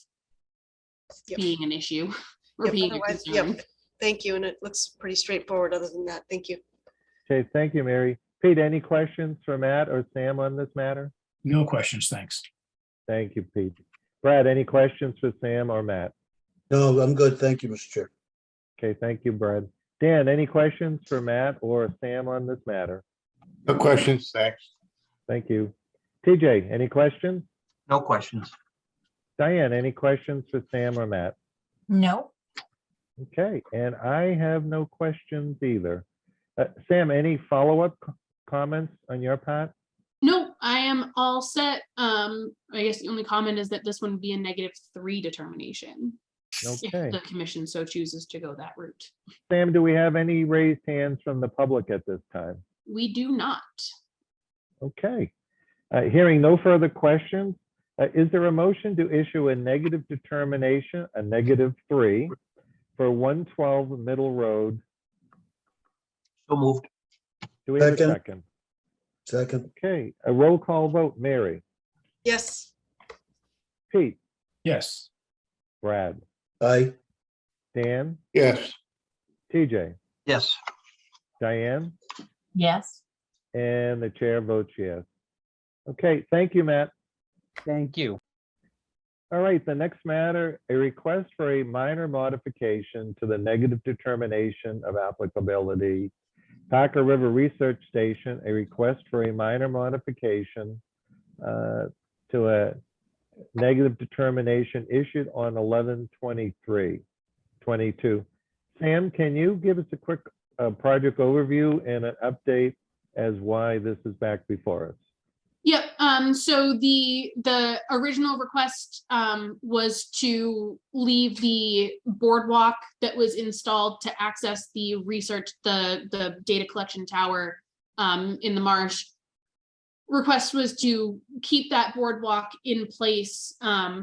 Yep. being an issue or Yep, being a otherwise, concern. yep. Thank you. And it looks pretty straightforward other than that. Thank you. Okay, thank you, Mary. Pete, any questions for Matt or Sam on this matter? No questions, thanks. Thank you, Pete. Brad, any questions for Sam or Matt? No, I'm good. Thank you, Mr. Chair. Okay, thank you, Brad. Dan, any questions for Matt or Sam on this matter? No questions, thanks. Thank you. TJ, any questions? No questions. Diane, any questions for Sam or Matt? No, Okay, and I have no questions either. Sam, any follow-up comments on your part? No, I am all set. I guess the only comment is that this one would be a -3 determination. Okay. If the commission so chooses to go that route. Sam, do we have any raised hands from the public at this time? We do not. Okay. Hearing no further questions, is there a motion to issue a negative determination, a -3, for 112 Middle Road? So moved. Do we have a Second. second? Second, Okay, a roll call vote. Mary, Yes. Pete, Yes, Brad, aye. Dan, Yes, TJ, Yes. Diane, yes, and the chair votes yes. Okay, thank you, Matt. Thank you. All right, the next matter, a request for a minor modification to the negative determination of applicability. Packer River Research Station, a request for a minor modification to a negative determination issued on 11/23/22. Sam, can you give us a quick project overview and an update as why this is back before us? Yep, so the original request was to leave the boardwalk that was installed to access the research, the data collection tower in the marsh. Request was to keep that boardwalk in place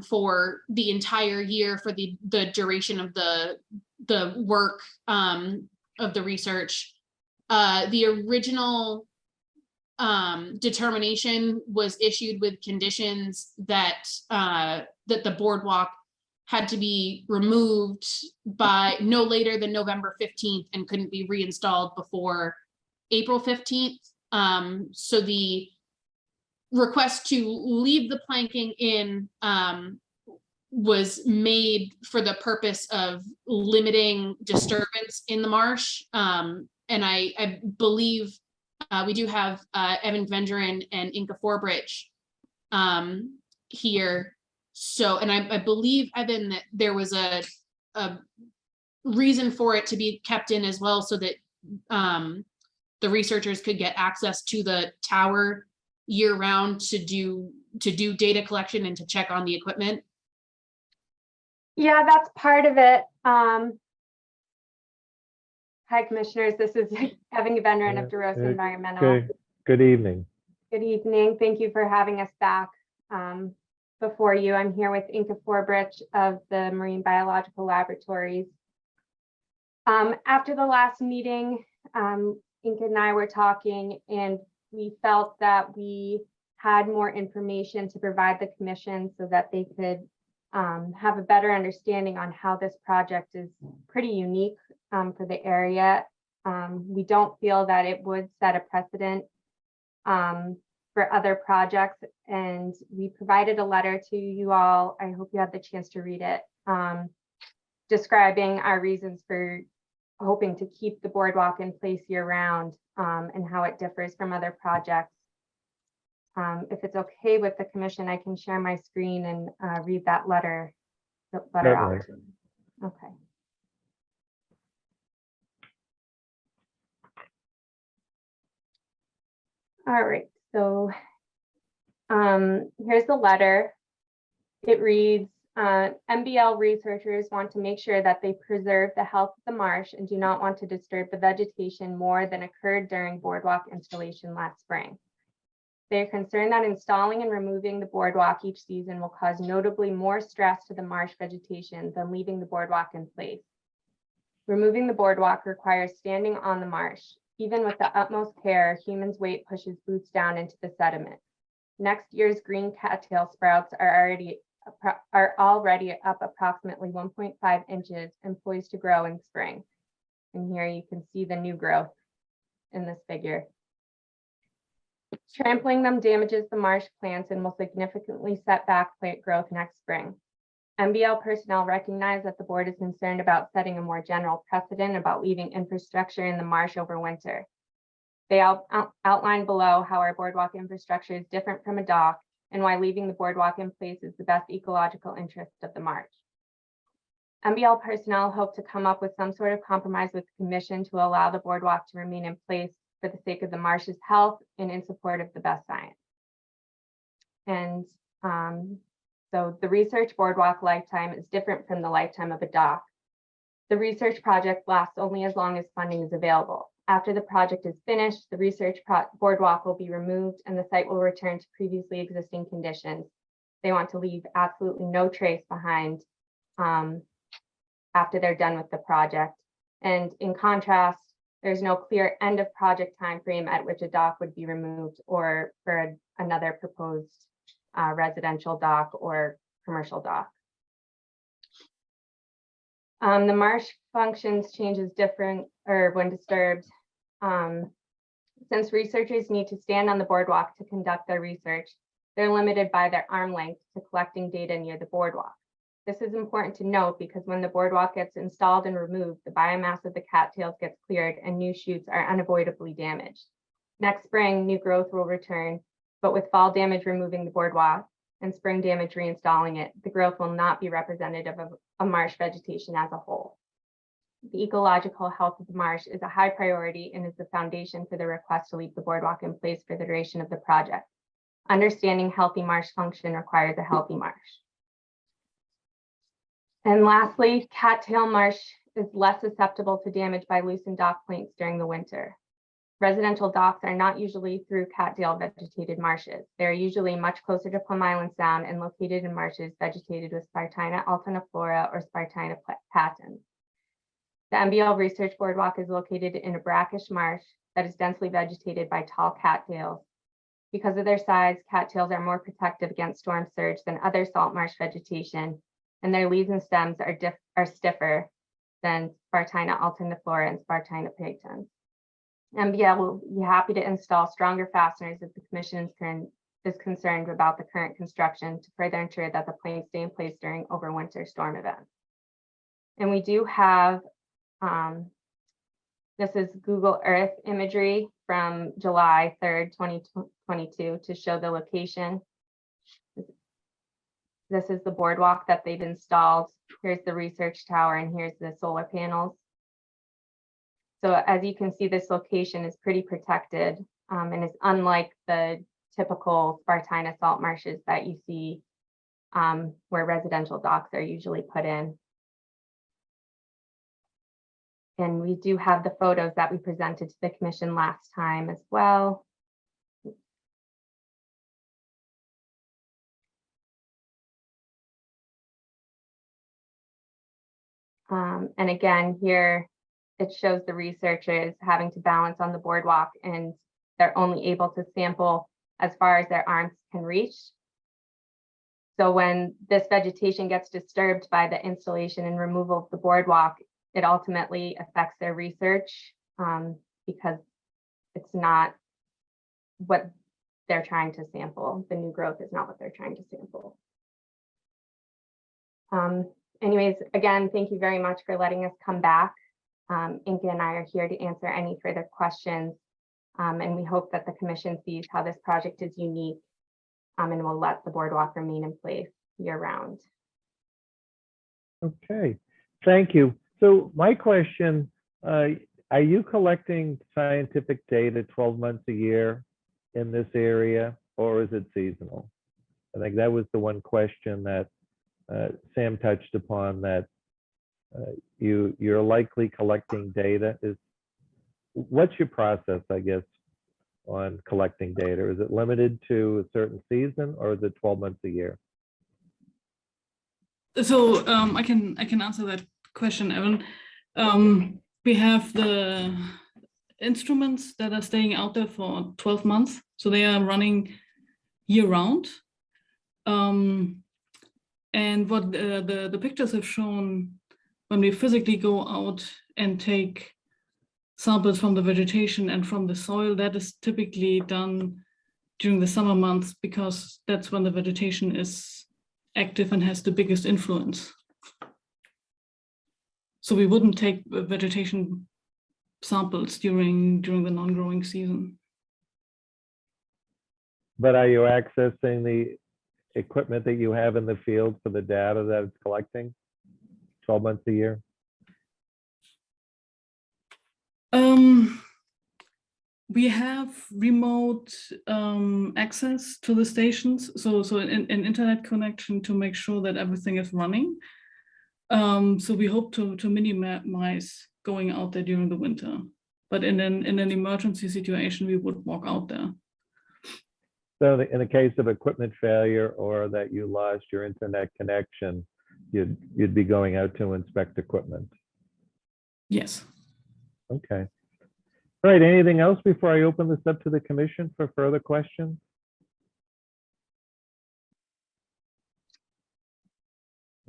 for the entire year for the duration of the work of the research. The original determination was issued with conditions that that the boardwalk had to be removed by no later than November 15th and couldn't be reinstalled before April 15th. So the request to leave the planking in was made for the purpose of limiting disturbance in the marsh. And I believe we do have Evan Vendren and Inka Forbridge here. So, and I believe, Evan, that there was a reason for it to be kept in as well, so that the researchers could get access to the tower year round to do data collection and to check on the equipment. Yeah, that's part of it. Hi, commissioners. This is Evan Vendren of DeRosa Environmental. Okay, good evening. Good evening. Thank you for having us back before you. I'm here with Inka Forbridge of the Marine Biological Laboratories. After the last meeting, Inka and I were talking, and we felt that we had more information to provide the commission so that they could have a better understanding on how this project is pretty unique for the area. We don't feel that it would set a precedent for other projects, and we provided a letter to you all. I hope you had the chance to read it, describing our reasons for hoping to keep the boardwalk in place year round and how it differs from other projects. If it's okay with the commission, I can share my screen and read that letter. the better Certainly. option. Okay. All right, so here's the letter. It reads, MBL researchers want to make sure that they preserve the health of the marsh and do not want to disturb the vegetation more than occurred during boardwalk installation last spring. They are concerned that installing and removing the boardwalk each season will cause notably more stress to the marsh vegetation than leaving the boardwalk in place. Removing the boardwalk requires standing on the marsh. Even with the utmost care, humans' weight pushes boots down into the sediment. Next year's green cattail sprouts are already up approximately 1.5 inches and poised to grow in spring. And here you can see the new growth in this figure. Trampling them damages the marsh plants and will significantly set back plant growth next spring. MBL personnel recognize that the board is concerned about setting a more general precedent about leaving infrastructure in the marsh over winter. They outline below how our boardwalk infrastructure is different from a dock and why leaving the boardwalk in place is the best ecological interest of the marsh. MBL personnel hope to come up with some sort of compromise with the commission to allow the boardwalk to remain in place for the sake of the marsh's health and in support of the best science. And so the research boardwalk lifetime is different from the lifetime of a dock. The research project lasts only as long as funding is available. After the project is finished, the research boardwalk will be removed and the site will return to previously existing conditions. They want to leave absolutely no trace behind after they're done with the project. And in contrast, there's no clear end of project timeframe at which a dock would be removed or for another proposed residential dock or commercial dock. The marsh functions changes different or when disturbed. Since researchers need to stand on the boardwalk to conduct their research, they're limited by their arm length to collecting data near the boardwalk. This is important to note because when the boardwalk gets installed and removed, the biomass of the cattails gets cleared and new shoots are unavoidably damaged. Next spring, new growth will return, but with fall damage removing the boardwalk and spring damage reinstalling it, the growth will not be representative of a marsh vegetation as a whole. The ecological health of the marsh is a high priority and is the foundation for the request to leave the boardwalk in place for the duration of the project. Understanding healthy marsh function requires a healthy marsh. And lastly, cattail marsh is less susceptible to damage by loosened dock planks during the winter. Residential docks are not usually through cattail vegetated marshes. They're usually much closer to Plum Island Sound and located in marshes vegetated with Spartina alterniflora or Spartina patens. The MBL Research Boardwalk is located in a brackish marsh that is densely vegetated by tall cattails. Because of their size, cattails are more protective against storm surge than other salt marsh vegetation, and their leaves and stems are stiffer than Spartina alterniflora and Spartina patens. MBL will be happy to install stronger fasteners if the commission is concerned about the current construction to further ensure that the planes stay in place during overwinter storm events. And we do have, this is Google Earth imagery from July 3rd, 2022 to show the location. This is the boardwalk that they've installed. Here's the research tower and here's the solar panels. So as you can see, this location is pretty protected and is unlike the typical Spartina salt marshes that you see where residential docks are usually put in. And we do have the photos that we presented to the commission last time as well. And again, here it shows the researchers having to balance on the boardwalk and they're only able to sample as far as their arms can reach. So when this vegetation gets disturbed by the installation and removal of the boardwalk, it ultimately affects their research because it's not what they're trying to sample. The new growth is not what they're trying to sample. Anyways, again, thank you very much for letting us come back. Inka and I are here to answer any further questions. And we hope that the commission sees how this project is unique and will let the boardwalk remain in place year round. Okay, thank you. So my question, are you collecting scientific data 12 months a year in this area, or is it seasonal? I think that was the one question that Sam touched upon, that you're likely collecting data. What's your process, I guess, on collecting data? Is it limited to a certain season, or is it 12 months a year? So I can answer that question, Evan. We have the instruments that are staying out there for 12 months, so they are running year round. And what the pictures have shown, when we physically go out and take samples from the vegetation and from the soil, that is typically done during the summer months, because that's when the vegetation is active and has the biggest influence. So we wouldn't take vegetation samples during the non-growing season. But are you accessing the equipment that you have in the field for the data that it's collecting 12 months a year? We have remote access to the stations, so an internet connection to make sure that everything is running. So we hope to minimize going out there during the winter, but in an emergency situation, we would walk out there. So in the case of equipment failure, or that you lost your internet connection, you'd be going out to inspect equipment. Yes. Okay. All right, anything else before I open this up to the commission for further questions?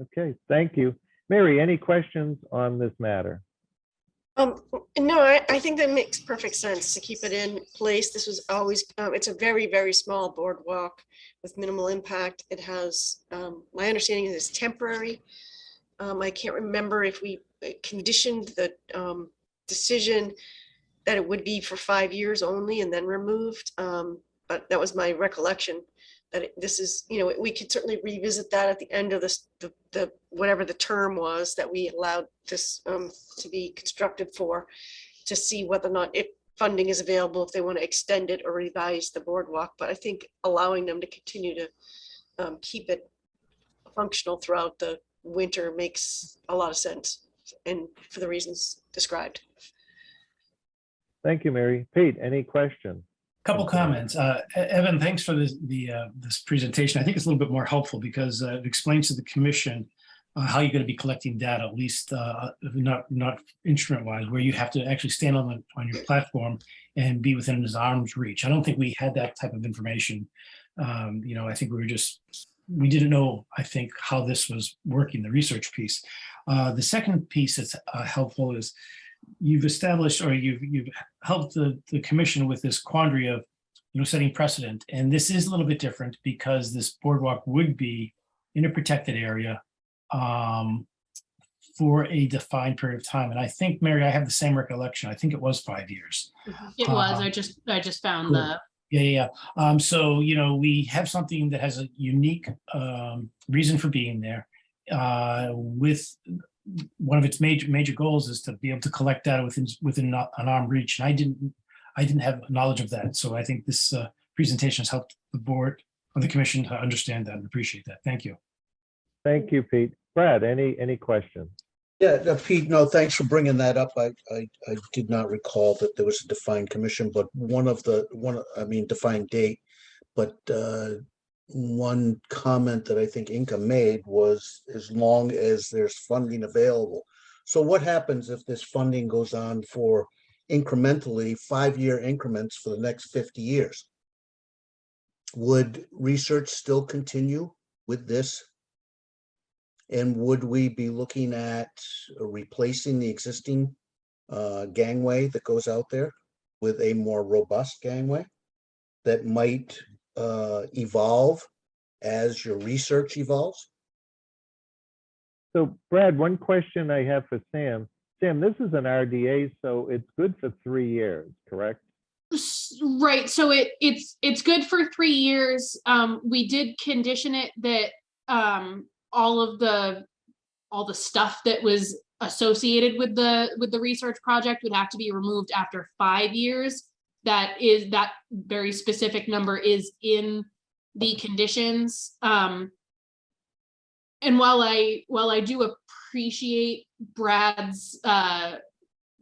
Okay, thank you. Mary, any questions on this matter? No, I think that makes perfect sense to keep it in place. This was always, it's a very, very small boardwalk with minimal impact. It has, my understanding is it's temporary. I can't remember if we conditioned the decision that it would be for 5 years only and then removed. But that was my recollection, that this is, we could certainly revisit that at the end of this, the whatever the term was that we allowed this to be constructed for, to see whether or not, if funding is available, if they want to extend it or revise the boardwalk. But I think allowing them to continue to keep it functional throughout the winter makes a lot of sense, and for the reasons described. Thank you, Mary. Pete, any questions? Couple comments. Evan, thanks for this presentation. I think it's a little bit more helpful because it explains to the commission how you're going to be collecting data, at least not instrument-wise, where you have to actually stand on your platform and be within his arm's reach. I don't think we had that type of information. I think we didn't know, I think, how this was working, the research piece. The second piece that's helpful is you've established, or you've helped the commission with this quandary of setting precedent. And this is a little bit different because this boardwalk would be in a protected area for a defined period of time. And I think, Mary, I have the same recollection. I think it was 5 years. It was. I just found cool. the. Yeah. So we have something that has a unique reason for being there. With one of its major goals is to be able to collect data within an arm reach. And I didn't have knowledge of that. So I think this presentation has helped the board or the commission to understand that and appreciate that. Thank you. Thank you, Pete. Brad, any questions? Yeah, Pete, no, thanks for bringing that up. I did not recall that there was a defined commission, but defined date. But one comment that I think Inca made was, as long as there's funding available. So what happens if this funding goes on for incrementally 5-year increments for the next 50 years? Would research still continue with this? And would we be looking at replacing the existing gangway that goes out there with a more robust gangway that might evolve as your research evolves? So Brad, one question I have for Sam. Sam, this is an RDA, so it's good for 3 years, correct? Right. So it's good for 3 years. We did condition it that all all the stuff that was associated with the research project would have to be removed after 5 years. That very specific number is in the conditions. And while I do appreciate Brad's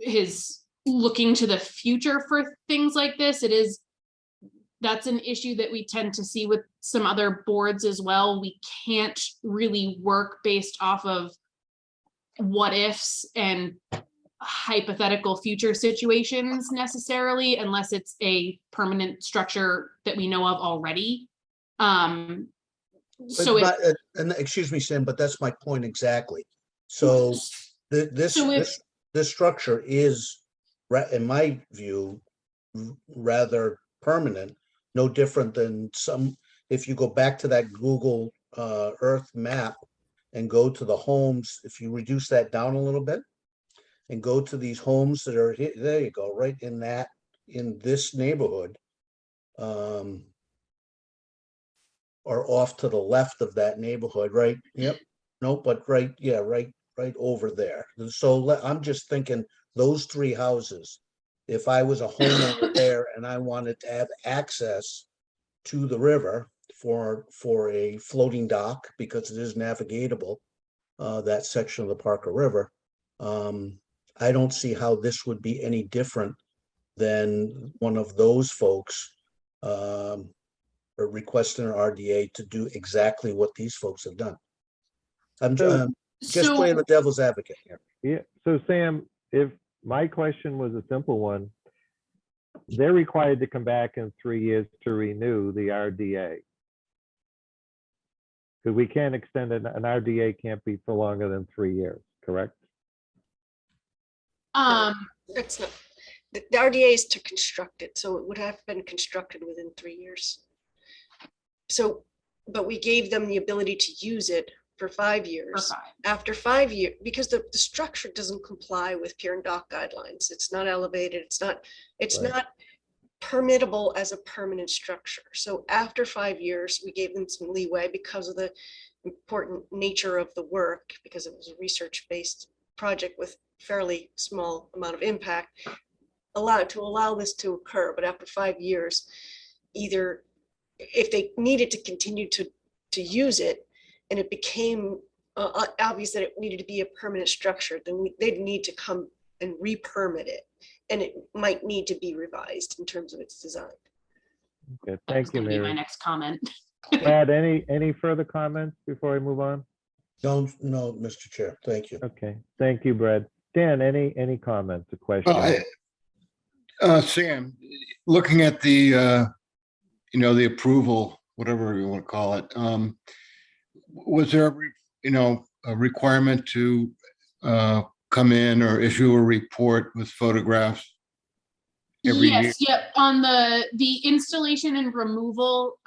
his looking to the future for things like this, that's an issue that we tend to see with some other boards as well. We can't really work based off of what ifs and hypothetical future situations necessarily, unless it's a permanent structure that we know of already. So and excuse me, Sam, but that's my point exactly. So this structure is, in my view, rather permanent, no different than if you go back to that Google Earth map and go to the homes, if you reduce that down a little bit and go to these homes that are here, there you go, right in this neighborhood, or off to the left of that neighborhood, right? Yep. No, but right over there. So I'm just thinking those 3 houses, if I was a homeowner there and I wanted to have access to the river for a floating dock, because it is navigatable, that section of the Parker River, I don't see how this would be any different than one of those folks requesting an RDA to do exactly what these folks have done. I'm just playing the devil's advocate here. Yeah, so Sam, if my question was a simple one, they're required to come back in 3 years to renew the RDA. Because we can't extend an RDA can't be for longer than 3 years, correct? That's not, the RDA is to construct it, so it would have been constructed within 3 years. So, but we gave them the ability to use it for 5 years. After 5 years, because the structure doesn't comply with pier and dock guidelines. It's not elevated. It's not permittable as a permanent structure. So after 5 years, we gave them some leeway because of the important nature of the work, because it was a research-based project with fairly small amount of impact, to allow this to occur. But after 5 years, either if they needed to continue to use it and it became obvious that it needed to be a permanent structure, then they'd need to come and re-permit it, and it might need to be revised in terms of its design. Okay, thank you, Be my Mary. next comment. Brad, any further comments before I move on? No, Mr. Chair, thank you. Okay, thank you, Brad. Dan, any comments or questions? Sam, looking at the the approval, whatever you want to call it, was there a requirement to come in or issue a report with photographs every year? Yep. On the installation and removal,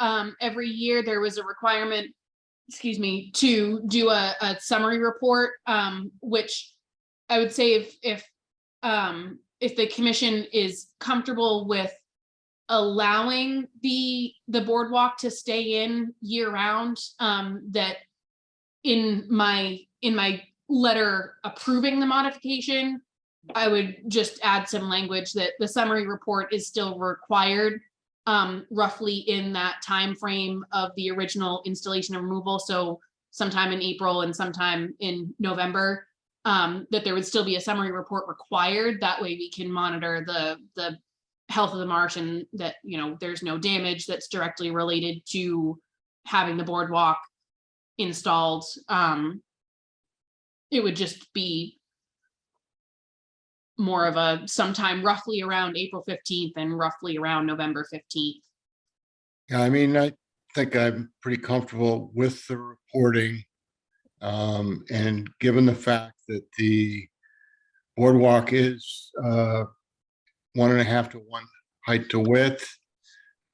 every year there was a requirement, to do a summary report, which I would say if the commission is comfortable with allowing the boardwalk to stay in year round, that in my letter approving the modification, I would just add some language that the summary report is still required, roughly in that time frame of the original installation and removal. So sometime in April and sometime in November, that there would still be a summary report required. That way we can monitor the health of the marsh and that, there's no damage that's directly related to having the boardwalk installed. It would just be more of a sometime roughly around April 15th and roughly around November 15th. Yeah, I mean, I think I'm pretty comfortable with the reporting. And given the fact that the boardwalk is 1.5 to 1 height to width,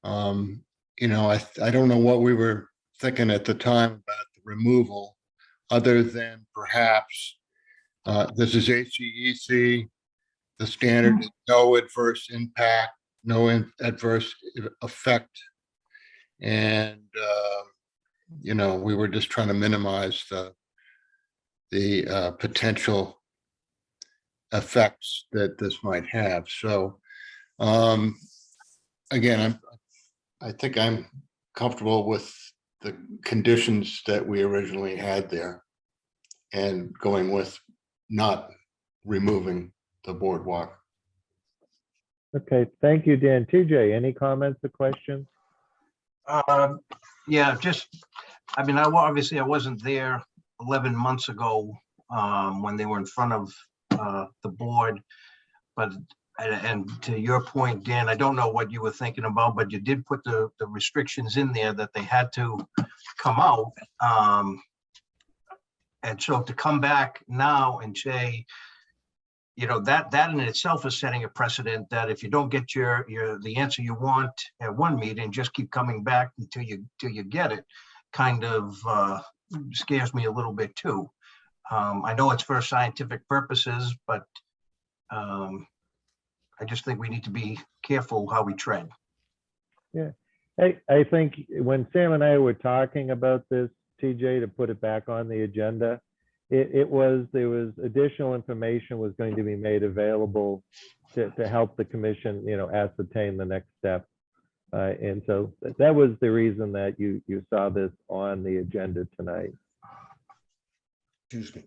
I don't know what we were thinking at the time about the removal, other than perhaps this is ACEC. The standard is no adverse impact, no adverse effect. And, we were just trying to minimize the potential effects that this might have. So again, I think I'm comfortable with the conditions that we originally had there and going with not removing the boardwalk. Okay, thank you, Dan. TJ, any comments or questions? Yeah, just, I mean, obviously I wasn't there 11 months ago when they were in front of the board, but and to your point, Dan, I don't know what you were thinking about, but you did put the restrictions in there that they had to come out. And so to come back now and say, you know, that in itself is setting a precedent that if you don't get the answer you want at one meeting, just keep coming back until you get it, kind of scares me a little bit too. I know it's for scientific purposes, but I just think we need to be careful how we tread. Yeah, I think when Sam and I were talking about this, TJ, to put it back on the agenda, there was additional information was going to be made available to help the commission, you know, ascertain the next step. And so that was the reason that you saw this on the agenda tonight. Excuse me.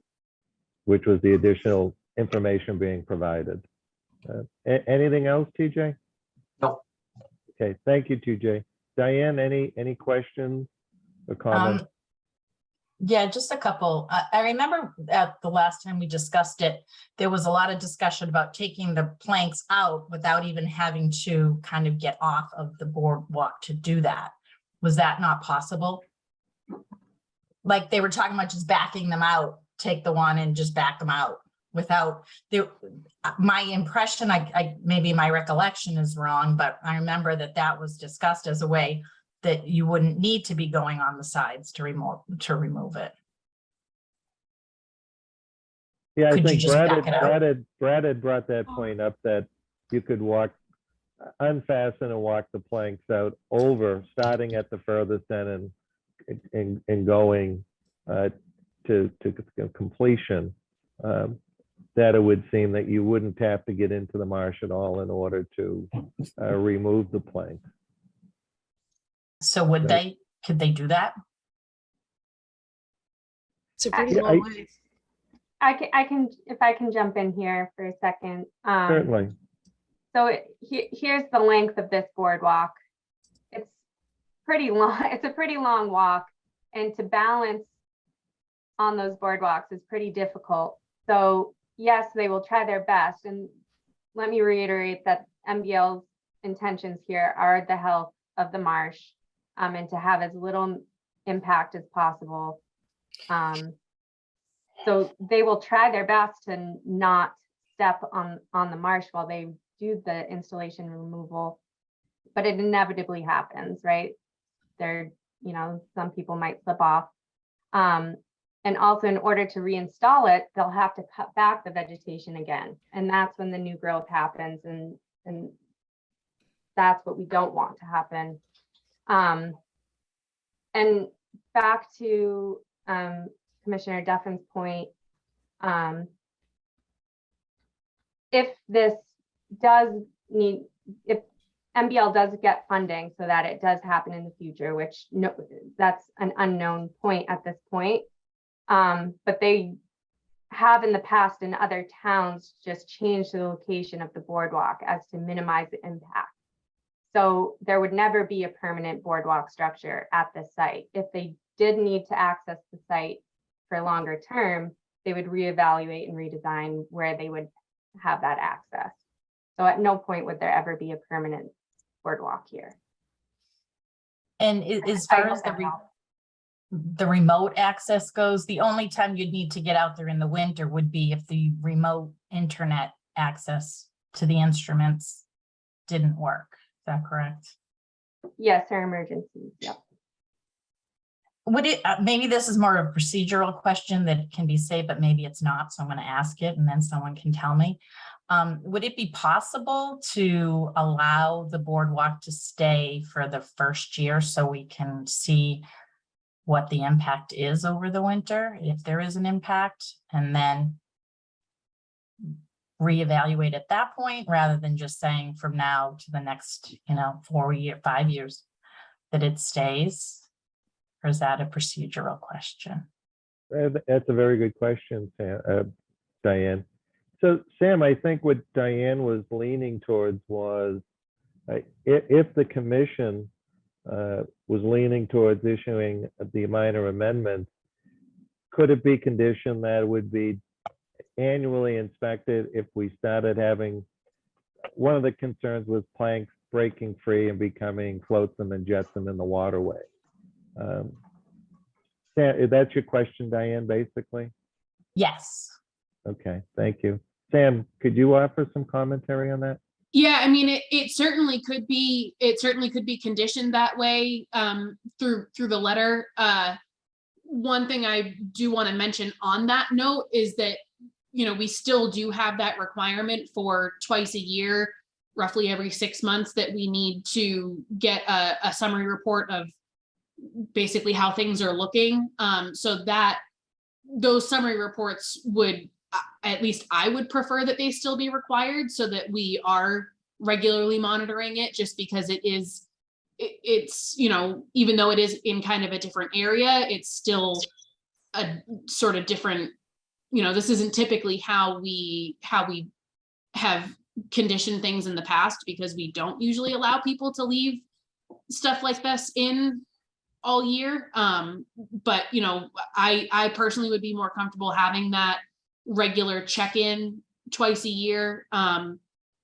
Which was the additional information being provided. Anything else, TJ? No. Okay, thank you, TJ. Diane, any questions or comments? Yeah, just a couple. I remember at the last time we discussed it, there was a lot of discussion about taking the planks out without even having to kind of get off of the boardwalk to do that. Was that not possible? Like they were talking about just backing them out, take the one and just back them out without my impression, maybe my recollection is wrong, but I remember that was discussed as a way that you wouldn't need to be going on the sides to remove it. Yeah, I Could you think just back it out? Brad had brought that point up that you could unfasten and walk the planks out over, starting at the furthest end and going to completion. That it would seem that you wouldn't have to get into the marsh at all in order to remove the plank. So could they do that? It's a pretty Yeah, long way. I can, if I can jump in here for a second. Certainly. So here's the length of this boardwalk. It's pretty long. It's a pretty long walk, and to balance on those boardwalks is pretty difficult. So yes, they will try their best. And let me reiterate that MBL's intentions here are the health of the marsh and to have as little impact as possible. So they will try their best to not step on the marsh while they do the installation removal, but it inevitably happens, right? Some people might slip off. And also, in order to reinstall it, they'll have to cut back the vegetation again. And that's when the new growth happens. And that's what we don't want to happen. And back to Commissioner Duffin's point, if MBL does get funding so that it does happen in the future, which that's an unknown point at this point. But they have in the past in other towns just changed the location of the boardwalk as to minimize the impact. So there would never be a permanent boardwalk structure at this site. If they did need to access the site for longer term, they would reevaluate and redesign where they would have that access. So at no point would there ever be a permanent boardwalk here. And as far as the remote access goes, the only time you'd need to get out there in the winter would be if the remote internet access to the instruments didn't work. Is that correct? Yes, or emergencies. Yep. Would it, maybe this is more of a procedural question that can be said, but maybe it's not. So I'm going to ask it and then someone can tell me. Would it be possible to allow the boardwalk to stay for the first year so we can see what the impact is over the winter, if there is an impact, and then reevaluate at that point, rather than just saying from now to the next, 5 years that it stays? Or is that a procedural question? That's a very good question, Diane. So Sam, I think what Diane was leaning towards was if the commission was leaning towards issuing the minor amendment, could it be conditioned that it would be annually inspected if we started having, one of the concerns was planks breaking free and becoming flotsam and jetsam in the waterway. That's your question, Diane, basically? Yes. Okay, thank you. Sam, could you offer some commentary on that? Yeah, I mean, it certainly could be, conditioned that way through the letter. One thing I do want to mention on that note is that, we still do have that requirement for twice a year, roughly every 6 months, that we need to get a summary report of basically how things are looking. So that those summary reports would, at least I would prefer that they still be required, so that we are regularly monitoring it, just because it's, even though it is in kind of a different area, it's still a sort of different, this isn't typically how we have conditioned things in the past, because we don't usually allow people to leave stuff like this in all year. But I personally would be more comfortable having that regular check-in twice a year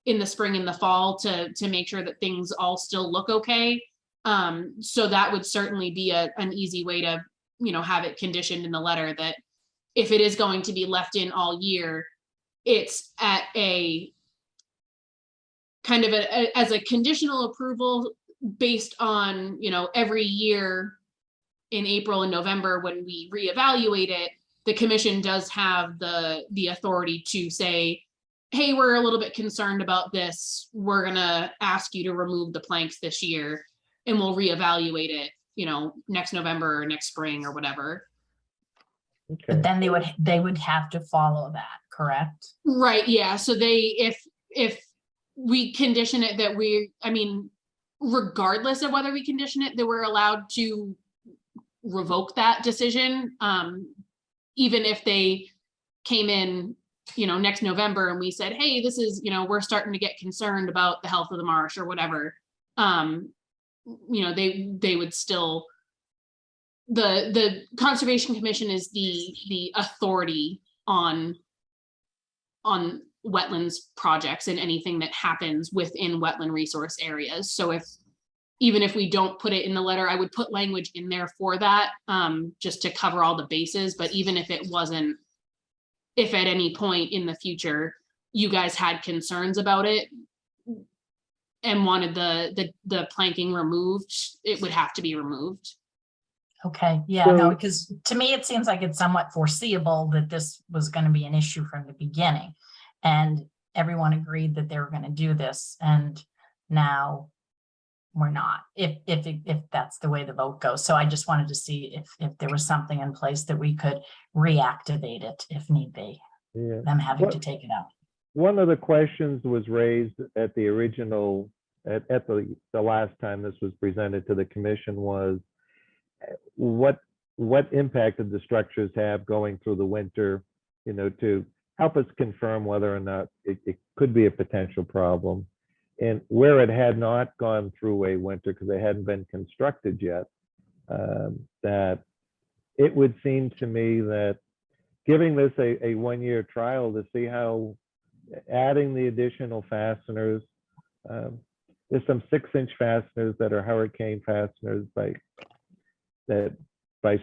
in the spring and the fall to make sure that things all still look okay. So that would certainly be an easy way to have it conditioned in the letter, that if it is going to be left in all year, it's at a kind of as a conditional approval based on, every year in April and November, when we reevaluate it, the commission does have the authority to say, hey, we're a little bit concerned about this. We're gonna ask you to remove the planks this year, and we'll reevaluate it, next November or next spring or whatever. Okay. But then they would have to follow that, correct? Right, yeah, so if we condition it that regardless of whether we condition it, that we're allowed to revoke that decision, even if they came in, next November and we said, hey, this is, we're starting to get concerned about the health of the marsh or whatever, they would still, the Conservation Commission is the authority on wetlands projects and anything that happens within wetland resource areas. So even if we don't put it in the letter, I would put language in there for that, just to cover all the bases. But even if it wasn't, if at any point in the future you guys had concerns about it and wanted the planking removed, it would have to be removed. Okay, yeah, no, because to me, it seems like it's somewhat foreseeable that this was going to be an issue from the beginning. And everyone agreed that they were going to do this. And now we're not, if that's the way the vote goes. So I just wanted to see if there was something in place that we could reactivate it if need be, them having to take it out. One of the questions was raised at the original, at the last time this was presented to the commission, was what impact did the structures have going through the winter, to help us confirm whether or not it could be a potential problem. And where it had not gone through a winter because they hadn't been constructed yet, that it would seem to me that giving this a 1-year trial to see how adding the additional fasteners, there's some 6-inch fasteners that are hurricane fasteners by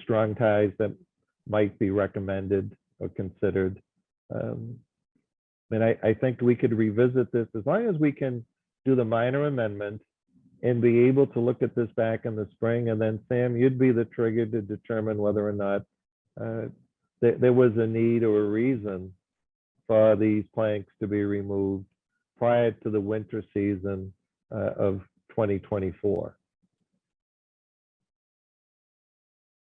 strong ties that might be recommended or considered. And I think we could revisit this as long as we can do the minor amendment and be able to look at this back in the spring. And then Sam, you'd be the trigger to determine whether or not there was a need or a reason for these planks to be removed prior to the winter season of 2024.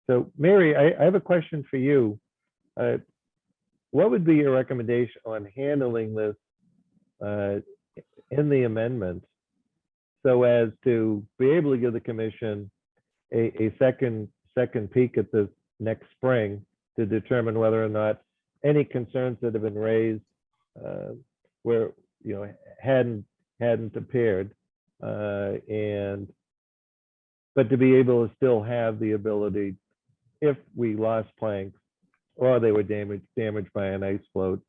So Mary, I have a question for you. What would be your recommendation on handling this in the amendment so as to be able to give the commission a second peek at this next spring to determine whether or not any concerns that have been raised were, hadn't appeared, but to be able to still have the ability, if we lost planks or they were damaged by an ice float,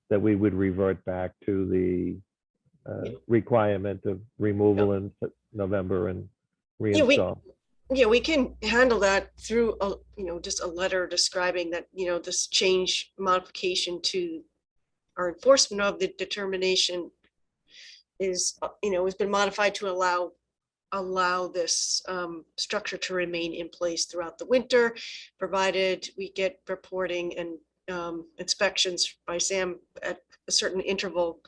that we would revert back to the requirement of removal in November and reinstall. Yeah, we can handle that through just a letter describing that, this change modification to our enforcement of the determination is, has been modified to allow this structure to remain in place throughout the winter, provided we get reporting and inspections by Sam at a certain interval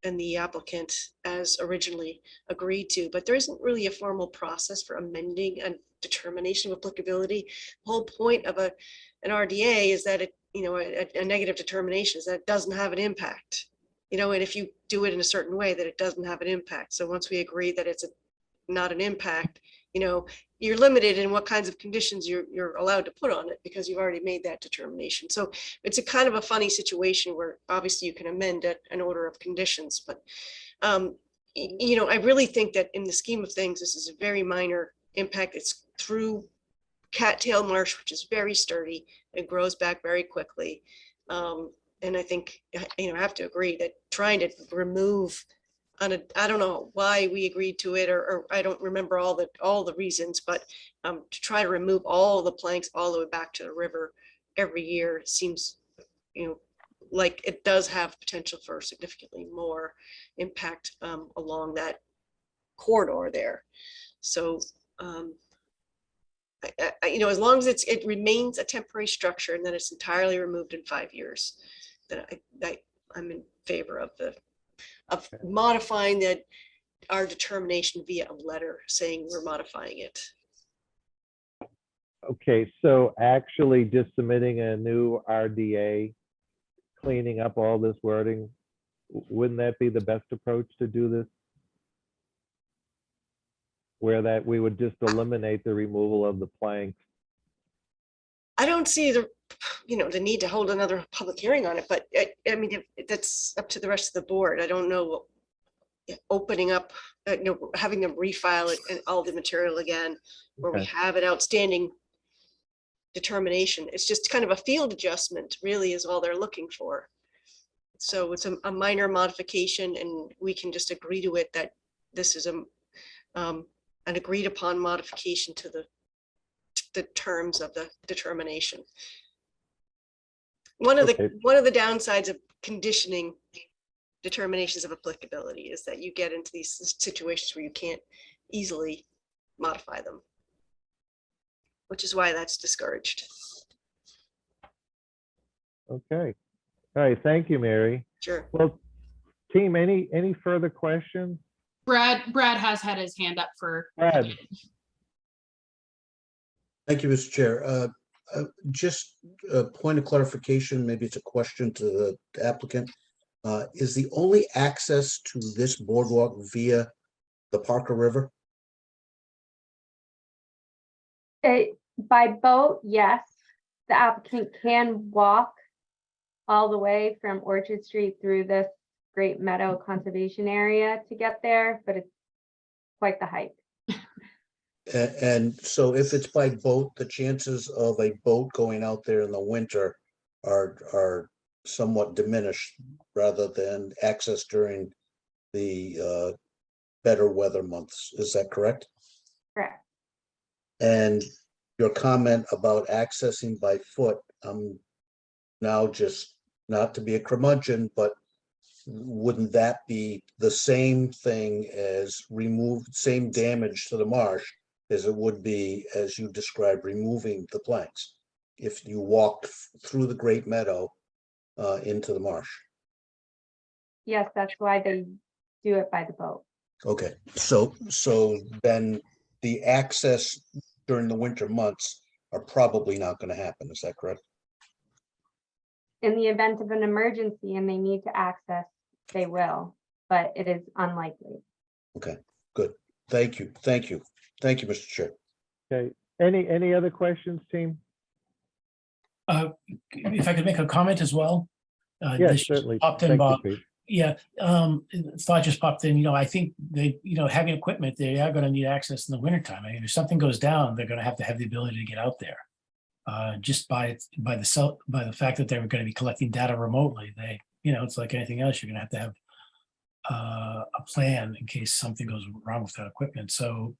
and the applicant as originally agreed to. But there isn't really a formal process for amending a determination of applicability. The whole point of an RDA is that it, a negative determination is that it doesn't have an impact, and if you do it in a certain way, that it doesn't have an impact. So once we agree that it's not an impact, you're limited in what kinds of conditions you're allowed to put on it because you've already made that determination. So it's a kind of a funny situation where obviously you can amend an order of conditions, but I really think that in the scheme of things, this is a very minor impact. It's through cattail marsh, which is very sturdy and grows back very quickly. And I think, I have to agree that trying to remove I don't know why we agreed to it, or I don't remember all the reasons, but to try to remove all the planks all the way back to the river every year seems, like it does have potential for significantly more impact along that corridor there. So, as long as it remains a temporary structure and that it's entirely removed in 5 years, then I'm in favor of modifying our determination via a letter saying we're modifying it. Okay, so actually just submitting a new RDA, cleaning up all this wording, wouldn't that be the best approach to do this? Where that we would just eliminate the removal of the planks. I don't see the need to hold another public hearing on it, but I mean, that's up to the rest of the board. I don't know, opening up, having them refile it and all the material again, where we have an outstanding determination. It's just kind of a field adjustment, really, is all they're looking for. So it's a minor modification, and we can just agree to it that this is an agreed upon modification to the terms of the determination. One of the downsides of conditioning determinations of applicability is that you get into these situations where you can't easily modify them, which is why that's discouraged. Okay. All right. Thank you, Mary. Sure. Well, team, any further questions? Brad has had his hand up for. Brad. Thank you, Mr. Chair. Just a point of clarification, maybe it's a question to the applicant. Is the only access to this boardwalk via the Parker River? By boat, yes. The applicant can walk all the way from Orchard Street through this Great Meadow Conservation Area to get there, but it's quite the hike. And so if it's by boat, the chances of a boat going out there in the winter are somewhat diminished rather than access during the better weather months. Is that correct? Correct. And your comment about accessing by foot, now just not to be a curmudgeon, but wouldn't that be the same thing as same damage to the marsh as it would be, as you described, removing the planks if you walked through the Great Meadow into the marsh? Yes, that's why they do it by the boat. Okay, so then the access during the winter months are probably not going to happen. Is that correct? In the event of an emergency and they need to access, they will, but it is unlikely. Okay, good. Thank you. Thank you. Thank you, Mr. Chair. Okay, any other questions, team? If I could make a comment as well. Yes, This just certainly. Popped in, Thank you, Bob. Pete. Yeah, thought just popped in, I think they, having equipment, they are gonna need access in the wintertime. I mean, if something goes down, they're gonna have the ability to get out there. Just by the fact that they're gonna be collecting data remotely, it's like anything else, you're gonna have a plan in case something goes wrong with that equipment. So,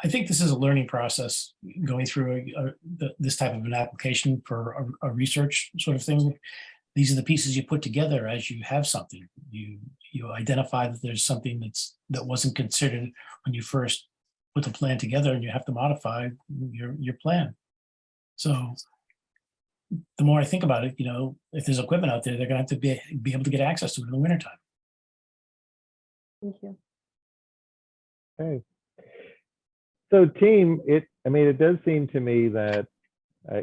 I think this is a learning process going through this type of an application for a research sort of thing. These are the pieces you put together as you have something. You identify that there's something that wasn't considered when you first put the plan together, and you have to modify your plan. So the more I think about it, if there's equipment out there, they're gonna have to be able to get access to it in the wintertime. Thank you. Okay. So team, it does seem to me that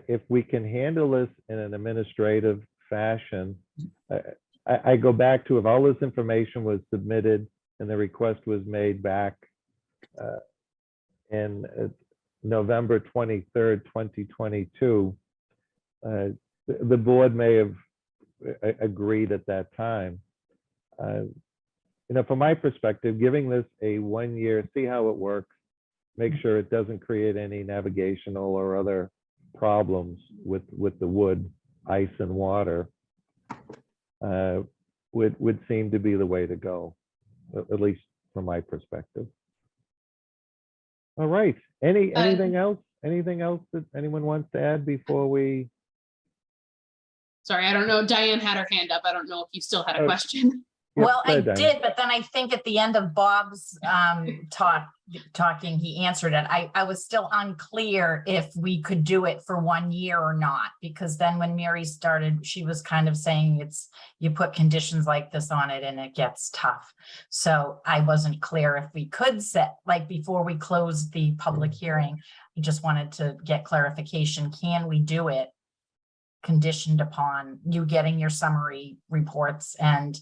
if we can handle this in an administrative fashion, I go back to if all this information was submitted and the request was made back in November 23rd, 2022, the board may have agreed at that time. From my perspective, giving this a 1 year, see how it works, make sure it doesn't create any navigational or other problems with the wood, ice, and water, would seem to be the way to go, at least from my perspective. All right. Anything else? Anything else that anyone wants to add before we? Sorry, I don't know. Diane had her hand up. I don't know if you still had a Oh. question. Yeah, Well, go I ahead, Diane. did, but then I think at the end of Bob's talking, he answered it. I was still unclear if we could do it for 1 year or not, because then when Mary started, she was kind of saying you put conditions like this on it and it gets tough. So I wasn't clear if we could set, like before we closed the public hearing, I just wanted to get clarification. Can we do it conditioned upon you getting your summary reports and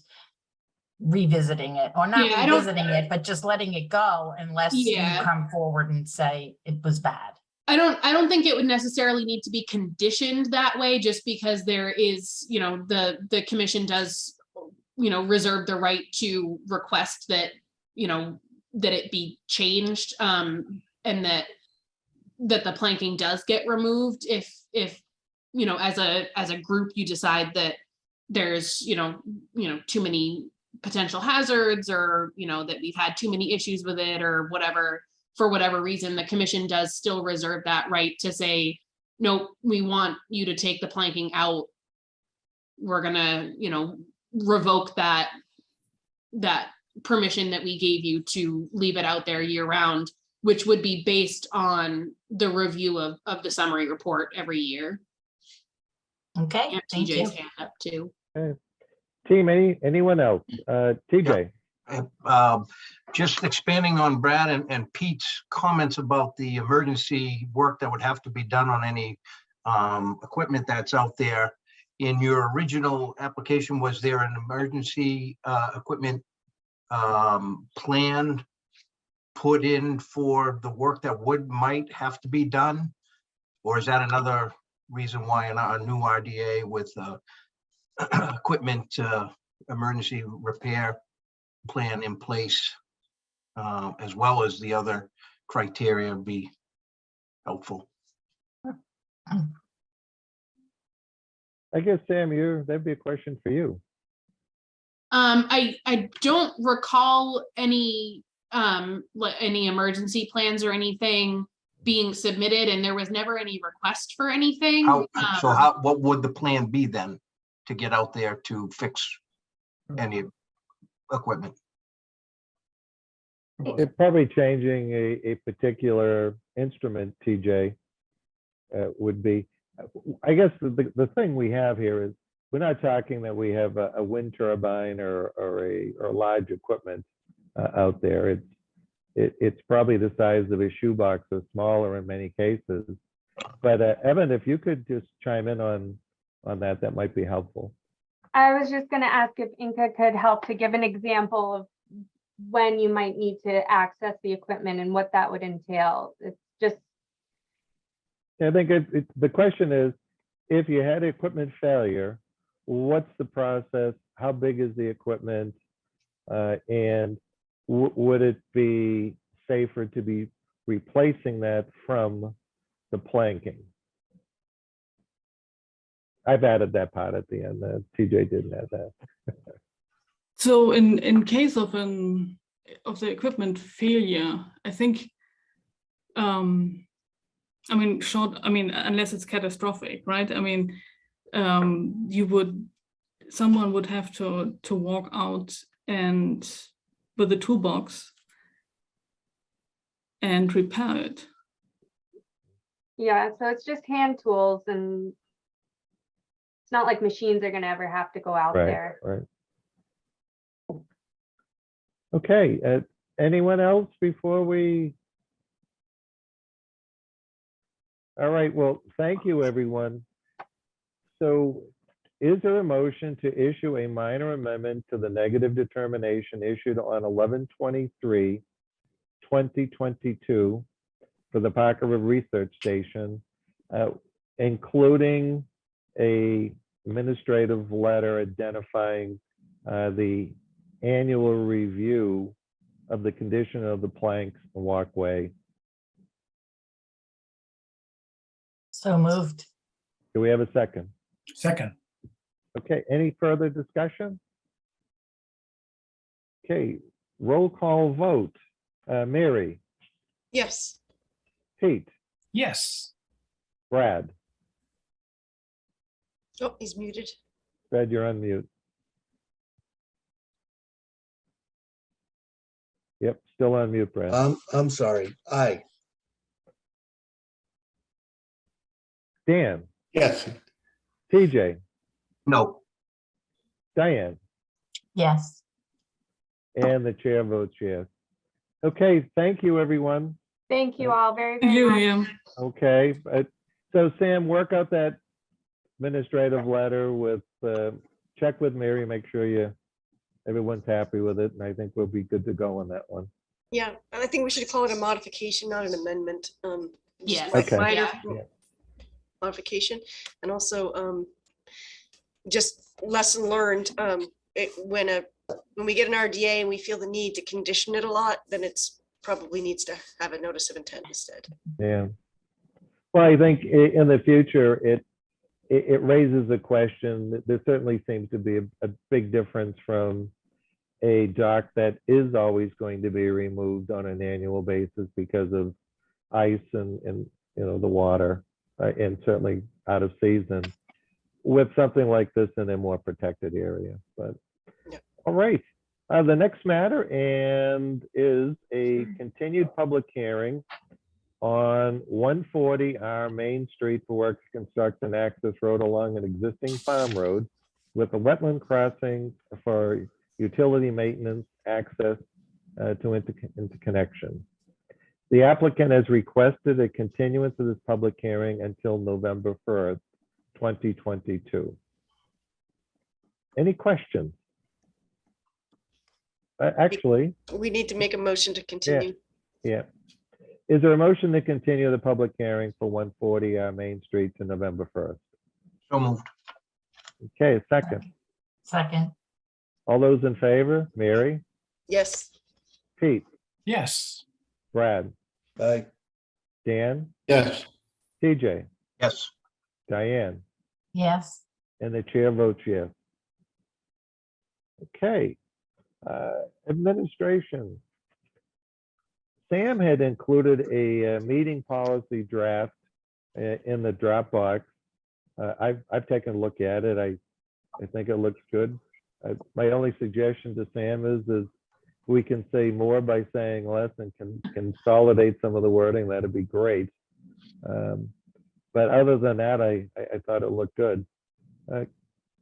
revisiting it, or not Yeah, I don't- revisiting it, but just letting it go unless Yeah. you come forward and say it was bad. I don't think it would necessarily need to be conditioned that way, just because there is, the commission does, reserve the right to request that, that it be changed, and that the planking does get removed if, as a group, you decide that there's, too many potential hazards, or, that we've had too many issues with it, or whatever. For whatever reason, the commission does still reserve that right to say, no, we want you to take the planking out. We're gonna, revoke that permission that we gave you to leave it out there year round, which would be based on the review of the summary report every year. Okay, And thank you. TJ's hand up too. Okay. Team, anyone else? TJ? Just expanding on Brad and Pete's comments about the emergency work that would have to be done on any equipment that's out there. In your original application, was there an emergency equipment plan put in for the work that might have to be done? Or is that another reason why a new RDA with equipment emergency repair plan in place, as well as the other criteria, be helpful? I guess, Sam, that'd be a question for you. I don't recall any emergency plans or anything being submitted, and there was never any request for anything. What would the plan be then to get out there to fix any equipment? It's probably changing a particular instrument, TJ, would be. I guess the thing we have here is we're not talking that we have a wind turbine or large equipment out there. It's probably the size of a shoebox or smaller in many cases. But Evan, if you could just chime in on that, that might be helpful. I was just gonna ask if Inca could help to give an example of when you might need to access the equipment and what that would entail. It's just, I think the question is, if you had equipment failure, what's the process? How big is the equipment? And would it be safer to be replacing that from the planking? I've added that part at the end. TJ didn't add that. So in case of the equipment failure, I think, I mean, unless it's catastrophic, right? I mean, someone would have to walk out and with a toolbox and repair it. yeah, so it's just hand tools, and it's not like machines are gonna ever have to go out there. Right. Okay, anyone else before we? All right, well, thank you, everyone. So is there a motion to issue a minor amendment to the negative determination issued on 11/23/2022 for the Parker River Research Station, including a administrative letter identifying the annual review of the condition of the planks and walkway? So moved. Do we have a second? Second. Okay, any further discussion? Okay, roll call vote. Mary, Yes. Pete, Yes. Brad. Oh, he's muted. Brad, you're on mute. Yep, still on mute, Brad. I'm sorry. Aye. Dan, Yes. TJ, No. Diane, Yes. and the chair votes yes. Okay, thank you, everyone. Thank you all very, Thank very you, much. Liam. Okay, so Sam, work out that administrative letter with, check with Mary, make sure everyone's happy with it, and I think we'll be good to go on that one. Yeah, and I think we should call it a modification, not an amendment. Just Yes. Okay. minor Yeah. modification, and also just lesson learned. When we get an RDA and we feel the need to condition it a lot, then it's probably needs to have a notice of intent instead. Yeah. Well, I think in the future, it raises a question that there certainly seems to be a big difference from a dock that is always going to be removed on an annual basis because of ice and the water, and certainly out of season, with something like this in a more protected area. But Yeah. all right, the next matter is a continued public hearing on 140 our Main Street for work to construct an access road along an existing farm road with a wetland crossing for utility maintenance access to interconnection. The applicant has requested a continuance of this public hearing until November 1st, 2022. Any questions? Actually, We need to make a motion to continue. yeah. Is there a motion to continue the public hearing for 140 Main Street to November 1st? So moved. Okay, a second. Second. All those in favor? Mary, Yes. Pete, Yes. Brad, Aye. Dan, Yes. TJ, Yes. Diane, Yes. and the chair votes yes. Okay, administration. Sam had included a meeting policy draft in the Dropbox. I've taken a look at it. I think it looks good. My only suggestion to Sam is we can say more by saying less and can consolidate some of the wording. That'd be great. But other than that, I thought it looked good.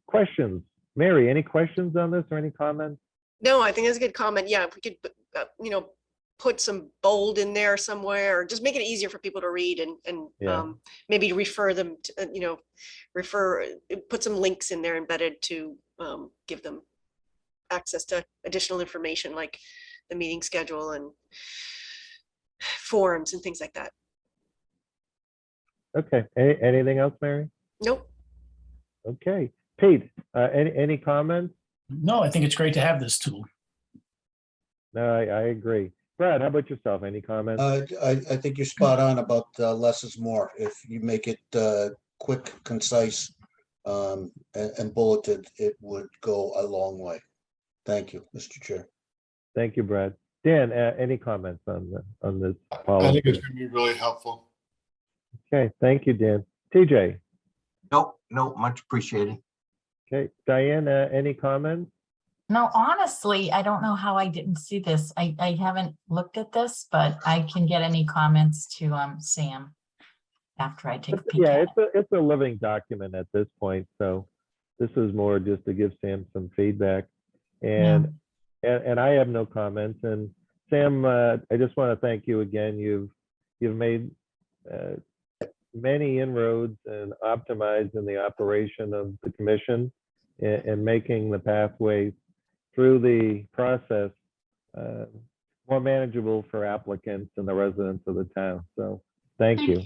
Questions? Mary, any questions on this or any comments? No, I think that's a good comment. Yeah, if we could, put some bold in there somewhere, or just make it easier for people to read and Yeah. maybe refer them to, put some links in there embedded to give them access to additional information like the meeting schedule and forums and things like that. Okay, anything else, Mary? Nope. Okay, Pete, any comments? No, I think it's great to have this tool. No, I agree. Brad, how about yourself? Any comments? I think you're spot on about less is more. If you make it quick, concise, and bulleted, it would go a long way. Thank you, Mr. Chair. Thank you, Brad. Dan, any comments on this I policy? think it's gonna be really helpful. Okay, thank you, Dan. TJ, Nope, nope, much appreciated. okay, Diane, any comments? No, honestly, I don't know how I didn't see this. I haven't looked at this, but I can get any comments to Sam after I take a peek Yeah, at it. it's a living document at this point, so this is more just to give Sam some feedback. And I have no comments. And Sam, I just want to thank you again. You've made many inroads and optimized in the operation of the commission and making the pathway through the process more manageable for applicants and the residents of the town. So thank you.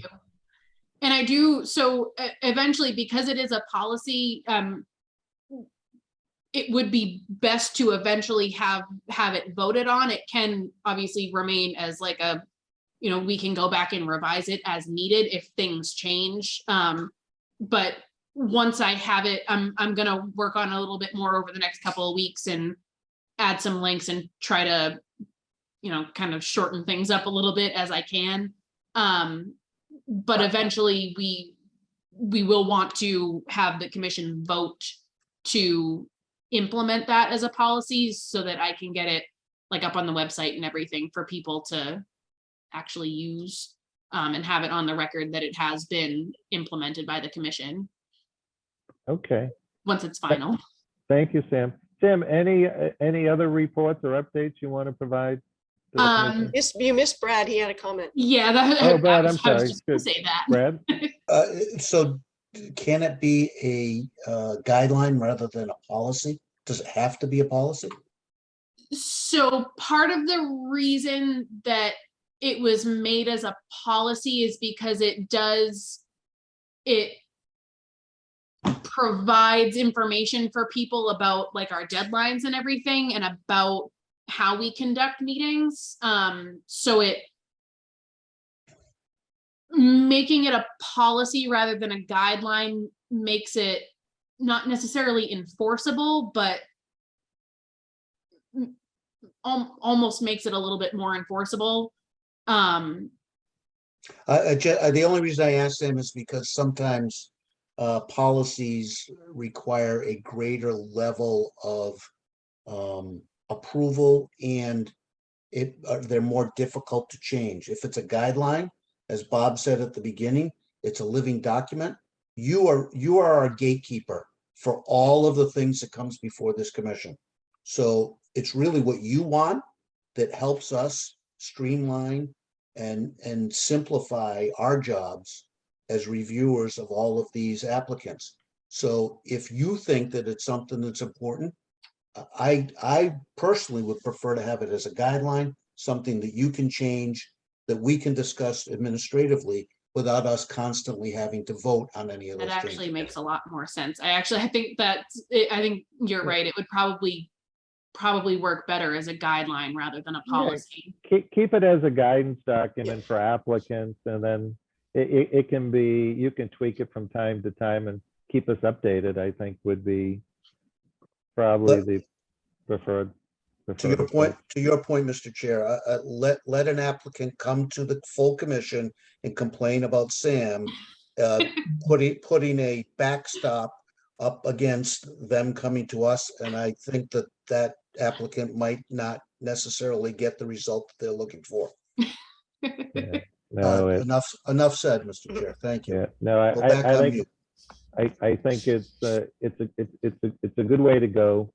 And I do, so eventually, because it is a policy, it would be best to eventually have it voted on. It can obviously remain as like a, we can go back and revise it as needed if things change. But once I have it, I'm gonna work on a little bit more over the next couple of weeks and add some links and try to, kind of shorten things up a little bit as I can. But eventually we will want to have the commission vote to implement that as a policy so that I can get it like up on the website and everything for people to actually use and have it on the record that it has been implemented by the commission. Okay. Once it's final. Thank you, Sam. Sam, any other reports or updates you want to provide? You missed Brad. He had a comment. Yeah. Brad, I'm I sorry. was just gonna say that. Brad? So can it be a guideline rather than a policy? Does it have to be a policy? So part of the reason that it was made as a policy is because it provides information for people about like our deadlines and everything and about how we conduct meetings. So making it a policy rather than a guideline makes it not necessarily enforceable, but almost makes it a little bit more enforceable. The only reason I ask them is because sometimes policies require a greater level of approval, and they're more difficult to change. If it's a guideline, as Bob said at the beginning, it's a living document. You are our gatekeeper for all of the things that comes before this commission. So it's really what you want that helps us streamline and simplify our jobs as reviewers of all of these applicants. So if you think that it's something that's important, I personally would prefer to have it as a guideline, something that you can change, that we can discuss administratively without us constantly having to vote on any of those That actually changes. makes a lot more sense. I think you're right. It would probably work better as a guideline rather than a policy. Keep it as a guidance document for applicants, and then it can be, you can tweak it from time to time and keep us updated, I think would be probably the preferred. To your point, Mr. Chair, let an applicant come to the full commission and complain about Sam putting a backstop up against them coming to us, and I think that applicant might not necessarily get the result that they're looking for. Yeah. No, enough said, Mr. Chair. Thank you. Yeah, no, Go back on mute. I think it's a good way to go.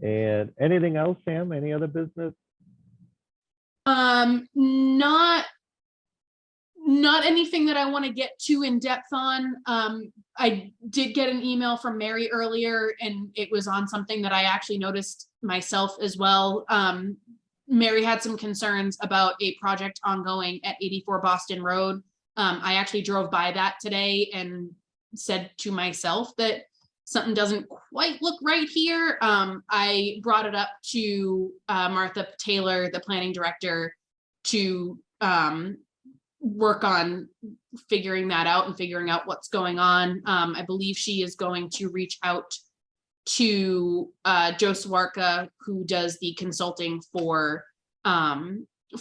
And anything else, Sam? Any other business? Not anything that I want to get too in depth on. I did get an email from Mary earlier, and it was on something that I actually noticed myself as well. Mary had some concerns about a project ongoing at 84 Boston Road. I actually drove by that today and said to myself that something doesn't quite look right here. I brought it up to Martha Taylor, the planning director, to work on figuring that out and figuring out what's going on. I believe she is going to reach out to Joe Swarka, who does the consulting for a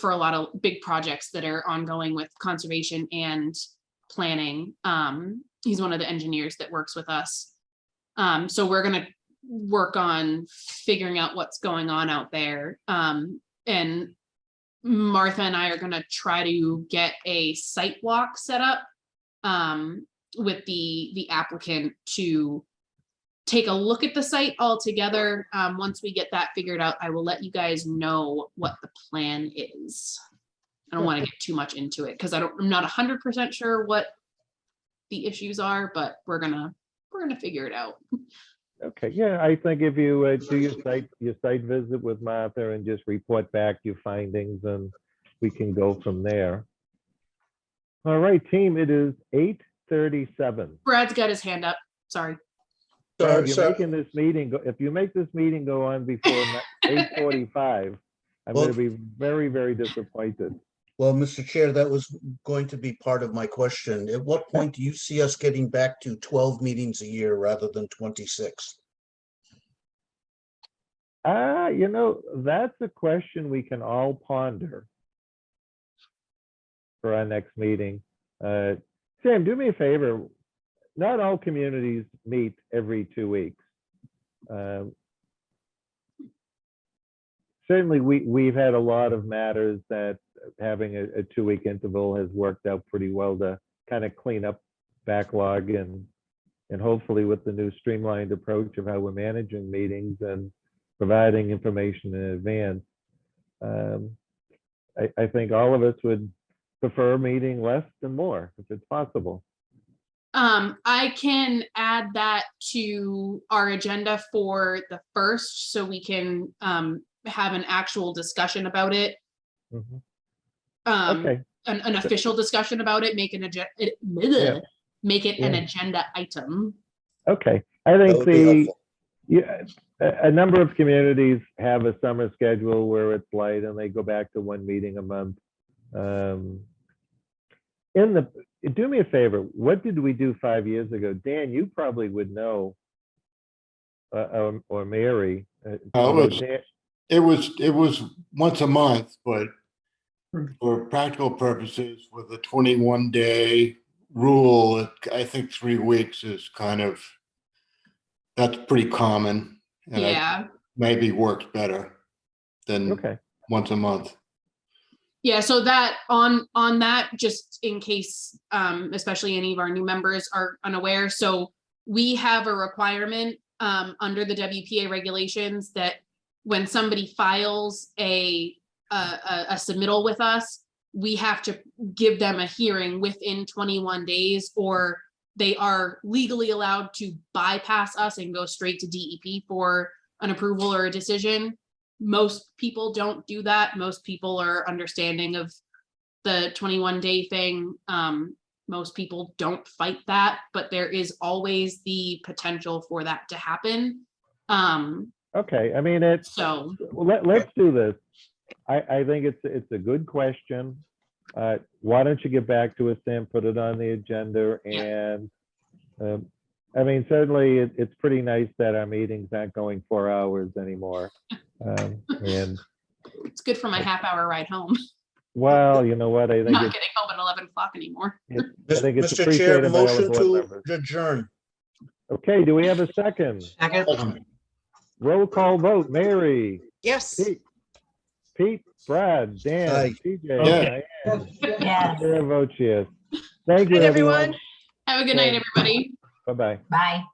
lot of big projects that are ongoing with conservation and planning. He's one of the engineers that works with us. So we're gonna work on figuring out what's going on out there. And Martha and I are gonna try to get a site walk set up with the applicant to take a look at the site all together. Once we get that figured out, I will let you guys know what the plan is. I don't want to get too much into it because I'm not 100% sure what the issues are, but we're gonna figure it out. Okay, yeah, I think if you do your site visit with Martha and just report back your findings, and we can go from there. All right, team, it is 8:37. Brad's got his hand up. Sorry. Brad, you're making this meeting go, if you make this meeting go on before 8:45, I'm going to be very, very disappointed. Well, Mr. Chair, that was going to be part of my question. At what point do you see us getting back to 12 meetings a year rather than 26? You know, that's a question we can all ponder for our next meeting. Sam, do me a favor. Not all communities meet every 2 weeks. Certainly, we've had a lot of matters that having a 2-week interval has worked out pretty well to kind of clean up backlog, and hopefully with the new streamlined approach of how we're managing meetings and providing information in advance. I think all of us would prefer meeting less and more if it's possible. I can add that to our agenda for the 1st, so we can have an actual discussion about it. Mm-hmm. Okay. An official discussion about it, make it an agenda item. Okay, I think a number of communities have a summer schedule where it's light and they go back to 1 meeting a month. Do me a favor, what did we do 5 years ago? Dan, you probably would know, or Mary. It was once a month, but for practical purposes, with a 21-day rule, I think 3 weeks is that's pretty common. And yeah, maybe works better than once a month. Yeah, so that on that, just in case, especially any of our new members are unaware, so we have a requirement under the WPA regulations that when somebody files a submittal with us, we have to give them a hearing within 21 days, or they are legally allowed to bypass us and go straight to DEP for an approval or a decision. Most people don't do that. Most people are understanding of the 21-day thing. Most people don't fight that, but there is always the potential for that to happen. Okay, I mean, let's do this. I think it's a good question. Why don't you get back to us, Sam, put it on the agenda, and I mean, certainly it's pretty nice that our meetings aren't going 4 hours anymore. And it's good for my half-hour ride home. Well, you know what? I think not getting home at 11 o'clock anymore. I think it's Mr. Chair, appreciated by all the motion board to members. adjourn. Okay, do we have a second? Second. Roll call vote. Mary. Yes. Pete, Brad, Dan, Aye. TJ, Yeah. Diane. Yes. Chair votes yes. Thank you, Good, everyone. everyone. Have a good night, everybody. Bye-bye. Bye.